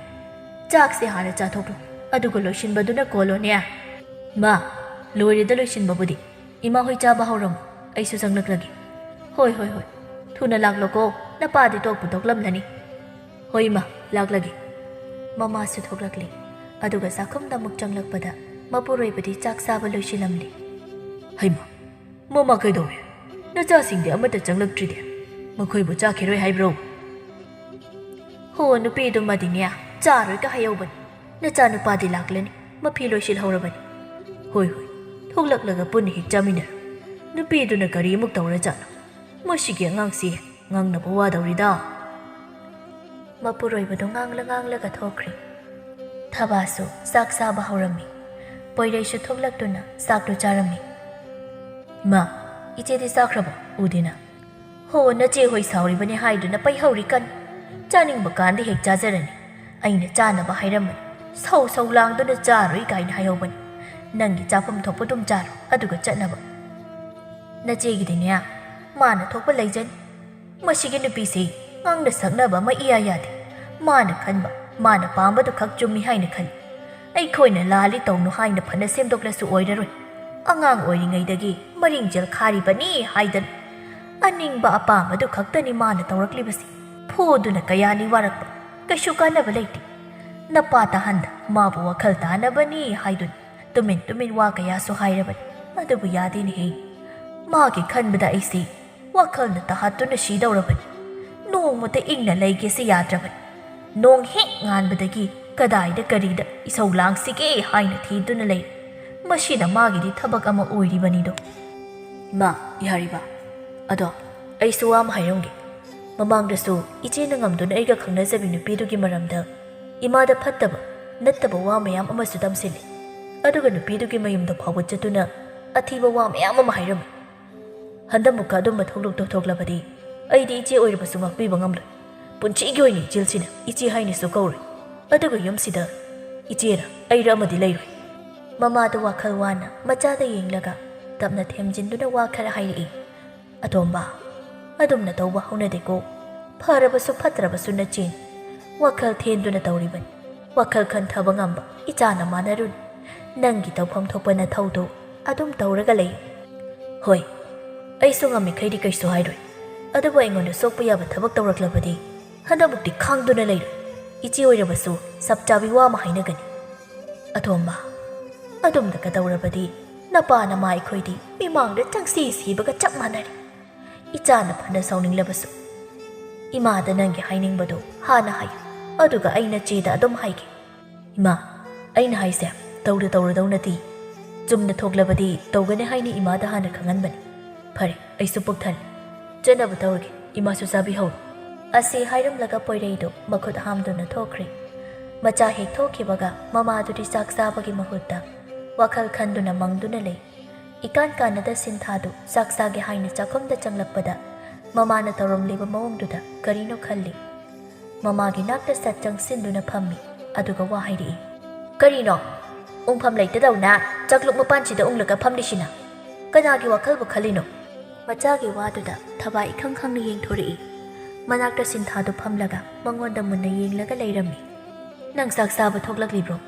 ꯆꯥꯛꯁꯤ ꯍꯥꯟꯅ ꯆꯥꯊꯣꯛꯂꯨ ꯑꯗꯨꯒ ꯂꯣꯏꯁꯤꯟꯕꯗꯨꯅ ꯀꯣꯜꯂꯣꯅꯦ ꯃꯥ ꯂꯣꯏꯔꯦꯗ ꯂꯣꯏꯁꯤꯟꯕꯕꯨꯗꯤ ꯏꯃꯥ ꯍꯣꯏ ꯆꯥꯕ ꯍꯧꯔꯝꯃꯣ ꯑꯩꯁꯨ ꯆꯪꯂꯛꯂꯒꯦ ꯍꯣꯏ ꯊꯨꯅ ꯂꯥꯛꯂꯣꯀꯣ ꯅꯄꯥꯗꯤ ꯇꯣꯛꯄꯨ ꯇꯣꯛꯂꯝꯂꯅꯤ ꯍꯣꯏ ꯏꯃꯥ ꯂꯥꯛꯂꯒꯦ ꯃꯃꯥꯁꯨ ꯊꯣꯛꯂꯛꯂꯤ ꯑꯗꯨꯒ ꯆꯥꯛꯈꯨꯝꯗ ꯑꯃꯨꯛ ꯆꯪꯂꯛꯄꯗ ꯃꯄꯨꯔꯣꯏꯕꯗꯤ ꯆꯥꯛ ꯆꯥꯕ ꯂꯣꯏꯁꯤꯜꯂꯝꯂꯤ ꯍꯩꯃꯥ ꯃꯃꯥ ꯀꯩꯗꯧꯔꯦ ꯅꯆꯥꯁꯤꯡꯗꯤ ꯑꯃꯠꯇ ꯆꯪꯂꯛꯇ꯭ꯔꯤꯗꯦ ꯃꯈꯣꯏꯕꯨ ꯆꯥꯈꯤꯔꯣꯏ ꯍꯥꯏꯕ꯭ꯔꯣ ꯍꯣ ꯅꯨꯄꯤꯗꯨꯃꯗꯤꯅꯦ ꯆꯥꯔꯣꯏꯒ ꯍꯥꯏꯍꯧꯕꯅꯤ ꯅꯆꯥꯅꯨꯄꯥꯗꯤ ꯂꯥꯛꯂꯅꯤ ꯃꯐꯤ ꯂꯣꯏꯁꯤꯜꯍꯧꯔꯕꯅꯤ ꯍꯣꯏ ꯊꯣꯛꯂꯛꯂꯒ ꯄꯨꯟꯅ ꯍꯦꯛ ꯆꯥꯃꯤꯟꯅꯔꯣ ꯅꯨꯄꯤꯗꯨꯅ ꯀꯔꯤ ꯑꯃꯨꯛ ꯇꯧꯔꯖꯥꯠꯅꯣ ꯃꯁꯤꯒꯤ ꯑꯉꯥꯡꯁꯤ ngangnaba wadawrida. Mapuroibado nganglaga thokri. Thabasu sak saba haurammi. Poiraisu thoklaktuna saklo charammi. Ma, ichedi sakraba udina. Ho nache hoi sauribani haiduna pai haurikan. Chaningba kandi hek chajarani. Aina chanaba hairamani. Sau langduna charoi kaina haihobani. Nangi chapam thokpa dum charo aduga chatnaba. Nachegidine mana thokpa leijan. Masigi nupisi ngangna saknaba ma iya yade. Mana khanba mana pambadu khak chummi haina khali. ꯑꯩꯈꯣꯏꯅ ꯂꯥꯜꯂꯤ ꯇꯧꯅꯨ ꯍꯥꯏꯅ ꯐꯅ ꯁꯦꯝꯗꯣꯛꯂꯁꯨ ꯑꯣꯏꯔꯔꯣꯏ ꯑꯉꯥꯡ ꯑꯣꯏꯔꯤꯉꯩꯗꯒꯤ ꯃꯔꯤꯡꯖꯦꯜ ꯈꯥꯔꯤꯕꯅꯤ ꯍꯥꯏꯗꯅ ꯑꯅꯤꯡꯕ ꯑꯄꯥꯝꯕꯗꯨ ꯈꯛꯇꯅꯤ ꯃꯥꯅ ꯇꯧꯔꯛꯂꯤꯕꯁꯤ ꯐꯨꯗꯨꯅ ꯀꯌꯥꯅꯤ ꯋꯥꯔꯛꯄ ꯀꯩꯁꯨ ꯀꯥꯟꯅꯕ ꯂꯩꯇꯦ ꯅꯄꯥ ꯇꯥꯍꯟꯗ ꯃꯥꯕꯨ ꯋꯥꯈꯜ ꯇꯥꯅꯕꯅꯤ ꯍꯥꯏꯗꯨꯅ ꯇꯨꯃꯤꯟ ꯋꯥ ꯀꯌꯥꯁꯨ ꯍꯥꯏꯔꯕꯅꯤ ꯑꯗꯨꯕꯨ ꯌꯥꯗꯦꯅꯦꯍꯦ ꯃꯥꯒꯤ ꯈꯟꯕꯗ ꯑꯩꯁꯤ ꯋꯥꯈꯜꯅ ꯇꯥꯍꯠꯇꯨꯅ ꯁꯤꯗꯧꯔꯕꯅꯤ ꯅꯣꯡꯃꯇ ꯏꯪꯅ ꯂꯩꯒꯦꯁꯤ ꯌꯥꯗ꯭ꯔꯕꯅꯤ ꯅꯣꯡ ꯍꯦꯛ ꯉꯥꯟꯕꯗꯒꯤ ꯀꯗꯥꯏꯗ ꯀꯔꯤꯗ ꯏꯁꯧ ꯂꯥꯡꯁꯤꯒꯦ ꯍꯥꯏꯅ ꯊꯤꯗꯨꯅ ꯂꯩ ꯃꯁꯤꯅ ꯃꯥꯒꯤꯗꯤ ꯊꯕꯛ ꯑꯃ ꯑꯣꯏꯔꯤꯕꯅꯤꯗꯣ ꯃꯥ ꯌꯥꯔꯤꯕ ꯑꯗꯣ ꯑꯩꯁꯨ ꯋꯥ ꯑꯃ ꯍꯥꯏꯔꯝꯒꯦ ꯃꯃꯥꯡꯗꯁꯨ ꯏꯆꯦꯅ ꯉꯝꯗꯨꯅ ꯑꯩꯒ ꯈꯪꯅꯖꯕꯤ ꯅꯨꯄꯤꯗꯨꯒꯤ ꯃꯔꯝꯗ ꯏꯃꯥꯗ ꯐꯠꯇꯕ ꯅꯠꯇꯕ ꯋꯥ ꯃꯌꯥꯝ ꯑꯃꯁꯨ ꯇꯝꯁꯤꯜꯂꯤ ꯑꯗꯨꯒ ꯅꯨꯄꯤꯗꯨꯒꯤ ꯃꯌꯨꯝꯗ ꯐꯥꯎꯕ ꯆꯠꯇꯨꯅ ꯑꯊꯤꯕ ꯋꯥ ꯃꯌꯥꯝ ꯑꯃ ꯍꯥꯏꯔꯝꯃꯤ ꯍꯟꯗꯛꯃꯨꯛꯀ ꯑꯗꯨꯝꯕ ꯊꯣꯛꯂꯛꯂꯕꯗꯤ ꯑꯩꯗꯤ ꯏꯆꯦ ꯑꯣꯏꯔꯕꯁꯨ ꯉꯥꯛꯄꯤꯕ ꯉꯝꯂꯣꯏ ꯄꯨꯟꯁꯤꯒꯤ ꯑꯣꯏꯅ ꯏꯆꯦꯜꯁꯤꯅ ꯏꯆꯦ ꯍꯥꯏꯅꯁꯨ ꯀꯧꯔꯣꯏ ꯑꯗꯨꯒ ꯌꯨꯝꯁꯤꯗ ꯏꯆꯦꯔ ꯑꯩꯔ ꯑꯃꯗꯤ ꯂꯩꯔꯣꯏ ꯃꯃꯥꯗꯨ ꯋꯥꯈꯜ ꯋꯥꯅ ꯃꯆꯥꯗ ꯌꯦꯡꯂꯒ ꯇꯞꯅ ꯊꯦꯝꯖꯤꯟꯗꯨꯅ ꯋꯥ ꯈꯔ ꯍꯥꯏꯔꯛꯏ ꯑꯇꯣꯝꯕ ꯑꯗꯨꯝꯅ ꯇꯧꯕ ꯍꯧꯅꯗꯦꯀꯣ ꯐꯔꯕꯁꯨ ꯐꯠꯇ꯭ꯔꯕꯁꯨ ꯅꯆꯦꯟ ꯋꯥꯈꯜ ꯊꯦꯟꯗꯨꯅ ꯇꯧꯔꯤꯕꯅꯤ ꯋꯥꯈꯜ ꯈꯟꯊꯕ ꯉꯝꯕ ꯏꯆꯥꯅ ꯃꯥꯟꯅꯔꯨꯅꯤ ꯅꯪꯒꯤ ꯇꯧꯐꯝ ꯊꯣꯛꯄ ꯅꯊꯧꯗꯨ ꯑꯗꯨꯝ ꯇꯧꯔꯒ ꯂꯩ ꯍꯣꯏ ꯑꯩꯁꯨ ꯉꯝꯃꯤꯈꯩꯗꯤ ꯀꯩꯁꯨ ꯍꯥꯏꯔꯣꯏ ꯑꯗꯨꯕꯨ ꯑꯩꯉꯣꯟꯗ ꯁꯣꯛꯄ ꯌꯥꯕ ꯊꯕꯛ ꯇꯧꯔꯛꯂꯕꯗꯤ ꯍꯟꯗꯛꯃꯨꯛꯇꯤ ꯈꯥꯡꯗꯨꯅ ꯂꯩꯔꯣꯏ ꯏꯆꯦ ꯑꯣꯏꯔꯕꯁꯨ ꯁꯞ ꯆꯥꯕꯤ ꯋꯥ ꯑꯃ ꯍꯥꯏꯅꯒꯅꯤ ꯑꯊꯣꯝꯕ ꯑꯗꯨꯝꯅ ꯀꯗꯧꯔꯕꯗꯤ ꯅꯄꯥ ꯅꯃꯥ ꯑꯩꯈꯣꯏꯗꯤ ꯃꯤꯃꯥꯡꯗ ꯆꯪꯁꯤ ꯁꯤꯕꯒ ꯆꯞ ꯃꯥꯟꯅꯔꯤ ꯏꯆꯥꯅ ꯐꯅ ꯁꯥꯎꯅꯤꯡꯂꯕꯁꯨ ꯏꯃꯥꯗ ꯅꯪꯒꯤ ꯍꯥꯏꯅꯤꯡꯕꯗꯨ ꯍꯥꯟꯅ ꯍꯥꯏꯌꯨ ꯑꯗꯨꯒ ꯑꯩꯅ ꯆꯦꯗ ꯑꯗꯨꯝ ꯍꯥꯏꯒꯦ ꯏꯃꯥ ꯑꯩꯅ ꯍꯥꯏꯁꯦ ꯇꯧꯗꯧ ꯅꯠꯇꯦ ꯆꯨꯝꯅ ꯊꯣꯛꯂꯕꯗꯤ ꯇꯧꯒꯅꯤ ꯍꯥꯏꯅ ꯏꯃꯥꯗ ꯍꯥꯟꯅ ꯈꯪꯍꯟꯕꯅꯤ ꯐꯔꯦ ꯑꯩꯁꯨ ꯄꯨꯛ ꯊꯜꯂꯤ ꯆꯠꯅꯕ ꯇꯧꯔꯒꯦ ꯏꯃꯥꯁꯨ ꯆꯥꯕꯤꯍꯧꯔꯣ ꯑꯁꯤ ꯍꯥꯏꯔꯝꯂꯒ ꯄꯣꯏꯔꯩꯗꯨ ꯃꯈꯨꯠ ꯍꯥꯝꯗꯨꯅ ꯊꯣꯛꯈ꯭ꯔꯦ ꯃꯆꯥ ꯍꯦꯛ ꯊꯣꯛꯈꯤꯕꯒ ꯃꯃꯥꯗꯨꯗꯤ ꯆꯥꯛ ꯆꯥꯕꯒꯤ ꯃꯍꯨꯠꯇ ꯋꯥꯈꯜ ꯈꯟꯗꯨꯅ ꯃꯪꯗꯨꯅ ꯂꯩ ꯏꯀꯥꯟ ꯀꯥꯟꯅꯗ ꯁꯤꯟꯊꯥꯗꯨ ꯆꯥꯛ ꯆꯥꯒꯦ ꯍꯥꯏꯅ ꯆꯥꯛꯈꯨꯝꯗ ꯆꯪꯂꯛꯄꯗ ꯃꯃꯥꯅ ꯇꯧꯔꯝꯂꯤꯕ ꯃꯑꯣꯡꯗꯨꯗ ꯀꯔꯤꯅꯣ ꯈꯜꯂꯤ ꯃꯃꯥꯒꯤ ナꯛꯇ ꯁꯠ ꯆꯪꯁꯤꯟꯗꯨꯅ ꯐꯝꯃꯤ ꯑꯗꯨꯒ ꯋꯥ ꯍꯥꯏꯔꯛꯏ ꯀꯔꯤꯅꯣ ꯎꯡꯐꯝ ꯂꯩꯇꯗꯧꯅ ꯆꯥꯛꯂꯨꯛ ꯃꯄꯥꯟꯁꯤꯗ ꯎꯡꯂꯒ ꯐꯝꯂꯤꯁꯤꯅ ꯀꯅꯥꯒꯤ ꯋꯥꯈꯜꯕꯨ ꯈꯜꯂꯤꯅꯣ ꯃꯆꯥꯒꯤ ꯋꯥꯗꯨꯗ ꯊꯕꯥ ꯏꯈꯪ ꯈꯪꯅ ꯌꯦꯡꯊꯣꯔꯛꯏ ꯃꯅꯥꯛꯇ ꯁꯤꯟꯊꯥꯗꯨ ꯐꯝꯂꯒ ꯃꯉꯣꯟꯗ ꯃꯨꯟꯅ ꯌꯦꯡꯂꯒ ꯂꯩꯔꯝꯃꯤ ꯅꯪ ꯆꯥꯛ ꯆꯥꯕ ꯊꯣꯛꯂꯛꯂꯤꯕ꯭ꯔꯣ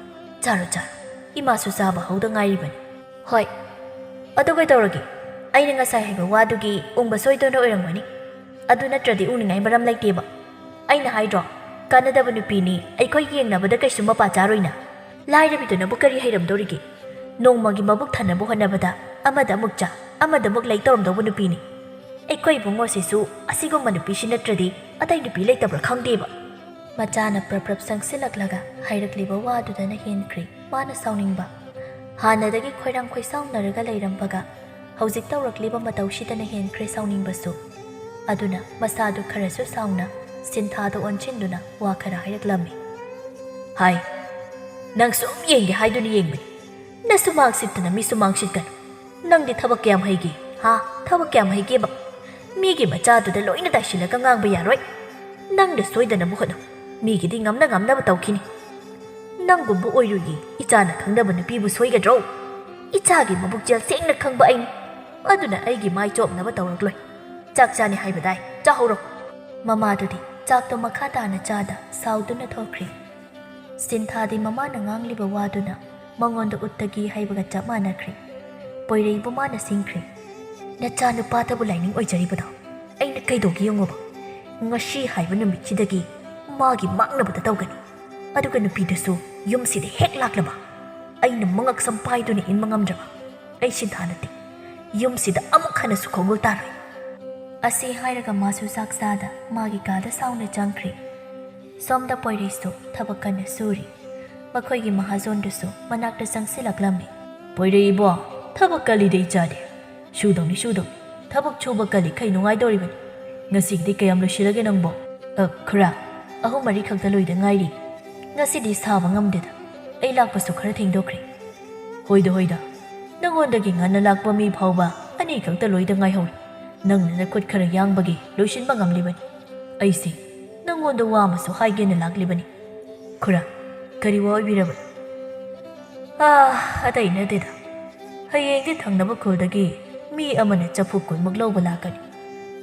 ꯆꯥꯔꯣ ꯏꯃꯥꯁꯨ ꯆꯥꯕ ꯍꯧꯗ ꯉꯥꯏꯔꯤꯕꯅꯤ ꯍꯣꯏ ꯑꯗꯨ ꯀꯩꯗꯧꯔꯒꯦ ꯑꯩꯅ ꯉꯁꯥꯏ ꯍꯥꯏꯕ ꯋꯥꯗꯨꯒꯤ ꯎꯡꯕ ꯁꯣꯏꯗꯅ ꯑꯣꯏꯔꯝꯒꯅꯤ ꯑꯗꯨ ꯅꯠꯇ꯭ꯔꯗꯤ ꯎꯡꯅꯤꯡꯉꯥꯏ ꯃꯔꯝ ꯂꯩꯇꯦꯕ ꯑꯩꯅ ꯍꯥꯏꯗ꯭ꯔꯣ ꯀꯥꯟꯅꯗꯕ ꯅꯨꯄꯤꯅꯤ ꯑꯩꯈꯣꯏ ꯌꯦꯡꯅꯕꯗ ꯀꯩꯁꯨ ꯃꯄꯥ ꯆꯥꯔꯣꯏꯅ ꯂꯥꯏꯔꯕꯤꯗꯨꯅꯕꯨ ꯀꯔꯤ ꯍꯩꯔꯝꯗꯧꯔꯤꯒꯦ ꯅꯣꯡꯃꯒꯤ ꯃꯕꯨꯛ ꯊꯟꯅꯕ ꯍꯣꯠꯅꯕꯗ ꯑꯃꯗ ꯑꯃꯨꯛ ꯆꯥ ꯑꯃꯗ ꯑꯃꯨꯛ ꯂꯩ ꯇꯧꯔꯝꯗꯧꯕ ꯅꯨꯄꯤꯅꯤ ꯑꯩꯈꯣꯏ ꯏꯕꯨꯡꯉꯣꯁꯤꯁꯨ ꯑꯁꯤꯒꯨꯝꯕ ꯅꯨꯄꯤꯁꯤ ꯅꯠꯇ꯭ꯔꯗꯤ ꯑꯇꯩ ꯅꯨꯄꯤ ꯂꯩꯇꯕ꯭ꯔꯥ ꯈꯪꯗꯦꯕ ꯃꯆꯥꯅ ꯄ꯭ꯔꯞ ꯆꯪꯁꯤꯜꯂꯛꯂꯒ ꯍꯥꯏꯔꯛꯂꯤꯕ ꯋꯥꯗꯨꯗꯅ ꯍꯦꯟꯈ꯭ꯔꯦ ꯃꯥꯅ ꯁꯥꯎꯅꯤꯡꯕ ꯍꯥꯟꯅꯗꯒꯤ ꯈꯣꯏꯔꯥꯡ ꯈꯣꯏꯁꯥꯎꯅꯔꯒ ꯂꯩꯔꯝꯕꯒ ꯍꯧꯖꯤꯛ ꯇꯧꯔꯛꯂꯤꯕ ꯃꯇꯧꯁꯤꯗꯅ ꯍꯦꯟꯈ꯭ꯔꯦ ꯁꯥꯎꯅꯤꯡꯕꯁꯨ ꯑꯗꯨꯅ ꯃꯁꯥꯗꯨ ꯈꯔꯁꯨ ꯁꯥꯎꯅ ꯁꯤꯟꯊꯥꯗ ꯑꯣꯟꯁꯤꯟꯗꯨꯅ ꯋꯥ ꯈꯔ ꯍꯥꯏꯔꯛꯂꯝꯃꯤ ꯍꯥꯏ ꯅꯪ ꯁꯨꯝ ꯌꯦꯡꯒꯦ ꯍꯥꯏꯗꯨꯅ ꯌꯦꯡꯕꯅꯤ ꯅꯁꯨꯃꯥꯡ ꯁꯤꯠꯇꯅ ꯃꯤꯁꯨꯃꯥꯡ ꯁꯤꯠꯀꯅꯨ ꯅꯪꯗꯤ ꯊꯕꯛ ꯀꯌꯥꯝ ꯍꯩꯒꯦ ꯊꯕꯛ ꯀꯌꯥꯝ ꯍꯩꯒꯦꯕ ꯃꯤꯒꯤ ꯃꯆꯥꯗꯨꯗ ꯂꯣꯏꯅ ꯇꯥꯏꯁꯤꯜꯂꯒ ꯉꯥꯡꯕ ꯌꯥꯔꯣꯏ ꯅꯪꯅ ꯁꯣꯏꯗꯅꯕ ꯍꯣꯠꯅꯧ ꯃꯤꯒꯤꯗꯤ ꯉꯝꯅꯕ ꯇꯧꯈꯤꯅꯤ ꯅꯪꯒꯨꯝꯕ ꯑꯣꯏꯔꯨꯏ ꯏꯆꯥꯅ ꯈꯪꯅꯕ ꯅꯨꯄꯤꯕꯨ ꯁꯣꯏꯒꯗ꯭ꯔꯣ ꯏꯆꯥꯒꯤ ꯃꯕꯨꯛꯆꯦꯜ ꯁꯦꯡꯅ ꯈꯪꯕ ꯑꯩꯅꯤ ꯑꯗꯨꯅ ꯑꯩꯒꯤ ꯃꯥꯏ ꯆꯣꯞꯅꯕ ꯇꯧꯔꯛꯂꯣꯏ ꯆꯥꯛ ꯆꯥꯅꯤ ꯍꯥꯏꯕꯗꯥꯏ ꯆꯥꯍꯧꯔꯣ ꯃꯃꯥꯗꯨꯗꯤ ꯆꯥꯛꯇꯣ ꯃꯈꯥ ꯇꯥꯅ ꯆꯥꯗ ꯁꯥꯎꯗꯨꯅ ꯊꯣꯛꯈ꯭ꯔꯦ ꯁꯤꯟꯊꯥꯗꯤ ꯃꯃꯥꯅ ꯉꯥꯡꯂꯤꯕ ꯋꯥꯗꯨꯅ ꯃꯉꯣꯟꯗ ꯎꯠꯇꯒꯤ ꯍꯩꯕꯒ ꯆꯞ ꯃꯥꯟꯅꯈ꯭ꯔꯦ ꯄꯣꯏꯔꯩꯕꯨ ꯃꯥꯅ ꯁꯤꯡꯈ꯭ꯔꯦ ꯅꯆꯥ ꯅꯨꯄꯥꯗꯕꯨ ꯂꯥꯏꯅꯤꯡ ꯑꯣꯏꯖꯔꯤꯕꯗꯣ ꯑꯩꯅ ꯀꯩꯗꯧꯒꯦ ꯌꯦꯡꯉꯨꯕ ꯉꯁꯤ ꯍꯥꯏꯕ ꯅꯨꯃꯤꯠꯁꯤꯗꯒꯤ ꯃꯥꯒꯤ ꯃꯥꯡꯅꯕꯗ ꯇꯧꯒꯅꯤ ꯑꯗꯨꯒ ꯅꯨꯄꯤꯗꯨꯁꯨ ꯌꯨꯝꯁꯤꯗ ꯍꯦꯛ ꯂꯥꯛꯂꯕ ꯑꯩꯅ ꯃꯉꯛ ꯁꯝ ꯄꯥꯏꯗꯨꯅ ꯏꯟꯕ ꯉꯝꯗ꯭ꯔꯕ ꯑꯩ ꯁꯤꯟꯊꯥ ꯅꯠꯇꯦ ꯌꯨꯝꯁꯤꯗ ꯑꯃꯨꯛ ꯍꯟꯅꯁꯨ ꯈꯣꯡꯒꯣꯜ ꯇꯥꯔꯣꯏ ꯑꯁꯤ ꯍꯥꯏꯔꯒ ꯃꯥꯁꯨ ꯆꯥꯛ ꯆꯥꯗ ꯃꯥꯒꯤ ꯀꯥꯗ ꯁꯥꯎꯅ ꯆꯪꯈ꯭ꯔꯦ ꯁꯣꯝꯗ ꯄꯣꯏꯔꯩꯁꯨ ꯊꯕꯛ ꯀꯟꯅ ꯁꯨꯔꯤ ꯃꯈꯣꯏꯒꯤ ꯃꯍꯥꯖꯣꯟꯗꯨꯁꯨ ꯃꯅꯥꯛꯇ ꯆꯪꯁꯤꯜꯂꯛꯂꯝꯃꯤ ꯄꯣꯏꯔꯩꯕꯣ ꯊꯕꯛ ꯀꯜꯂꯤꯗ ꯏꯆꯥꯗꯤ ꯁꯨꯗꯧꯅꯤ ꯊꯕꯛ ꯁꯨꯕ ꯀꯜꯂꯤꯈꯩ ꯅꯨꯡꯉꯥꯏꯗꯧꯔꯤꯕꯅꯤ Ngasidi kayam losilage nangbo. Khura, ahum mari khakta loida ngairi. Ngasidi saba ngamdeda. Ai lakpasu khara thengdokre. Hoida. Nangondagi ngana lakpa mi phauba ani khakta loida ngaihori. Nangna nakhut khara yangbagi loisinba ngamlibani. Aisi nangonda wa masu haigena laklibani. Khura, kari wa oibirabani. Atai nateda. Hayengdi thangnaba khurdagi mi amana chapu kunmuk lawba lakani.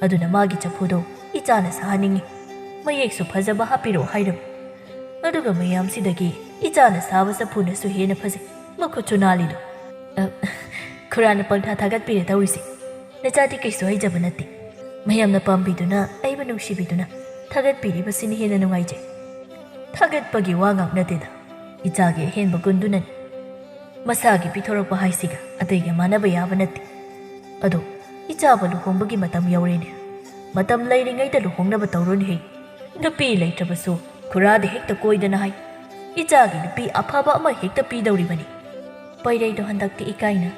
Aduna magi chapudo ichana sahaningi. Mayeksu phajaba hapiro hairab. Aduga mayamsidagi ichana saba chapuna su hena phajai. Makhuchu nalido. Khurana pangtha thagatpire tawrisi. Nachati kaisu haijaba natti. Mayamna pambiduna aiba nungsibiduna thagatpiriba sini hena nungaijai. Thagatpagi wa ngak nateda. Ichage henba gundunani. Masagi pithorokpa haisiga ataiga manaba yaba natti. Ado ichaba luhongbagi matam yaurene. Matam lairingaida luhongnaba tawroni hei. Nupi laitrabasu khurada hekta koidana hai. Ichagi nupi afaba ama hekta pidawribani. Pairaido handakti ikaina.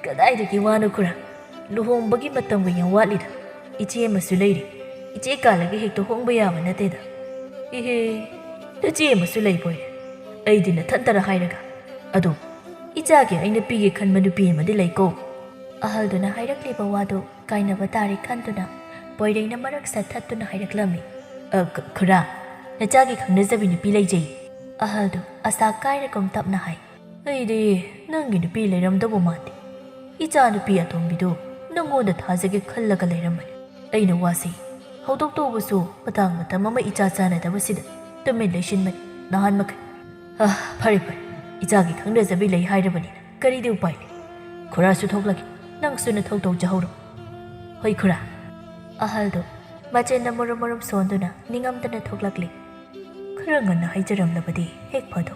Kadaidagi wano khura. Luhongbagi matamga yam watlida. Iche amasu lairi. Iche kalagi hekta hongba yaba nateda. Iche amasu laiboy. Aidina thantara hairaga. Ado ichage aina pige khanma nupi amadi laiko. Ahalduna hairakliba wado kainaba tari khantuna poireina marak sathatuna hairaklami. Khura, nachagi khangnajabi nupi laijai. Ahaldu asa kairakom tapna hai. Aidi nangi nupi lairamdabu mati. Icha nupi atombidu nangonda thajage khallaga lairamani. Aina wasi haudok tobusu patang matam ama icha chanadabasida tumin laisinmani nahan makai. Phare ichagi khangnajabi lai hairabani karidi upai le. Khura su thoklagi nang suna thokto jahoro. Hoi khura. Ahaldo machena morom sonduna ningamdana thoklakli. Khara ngana haijaramlabadi hek phado.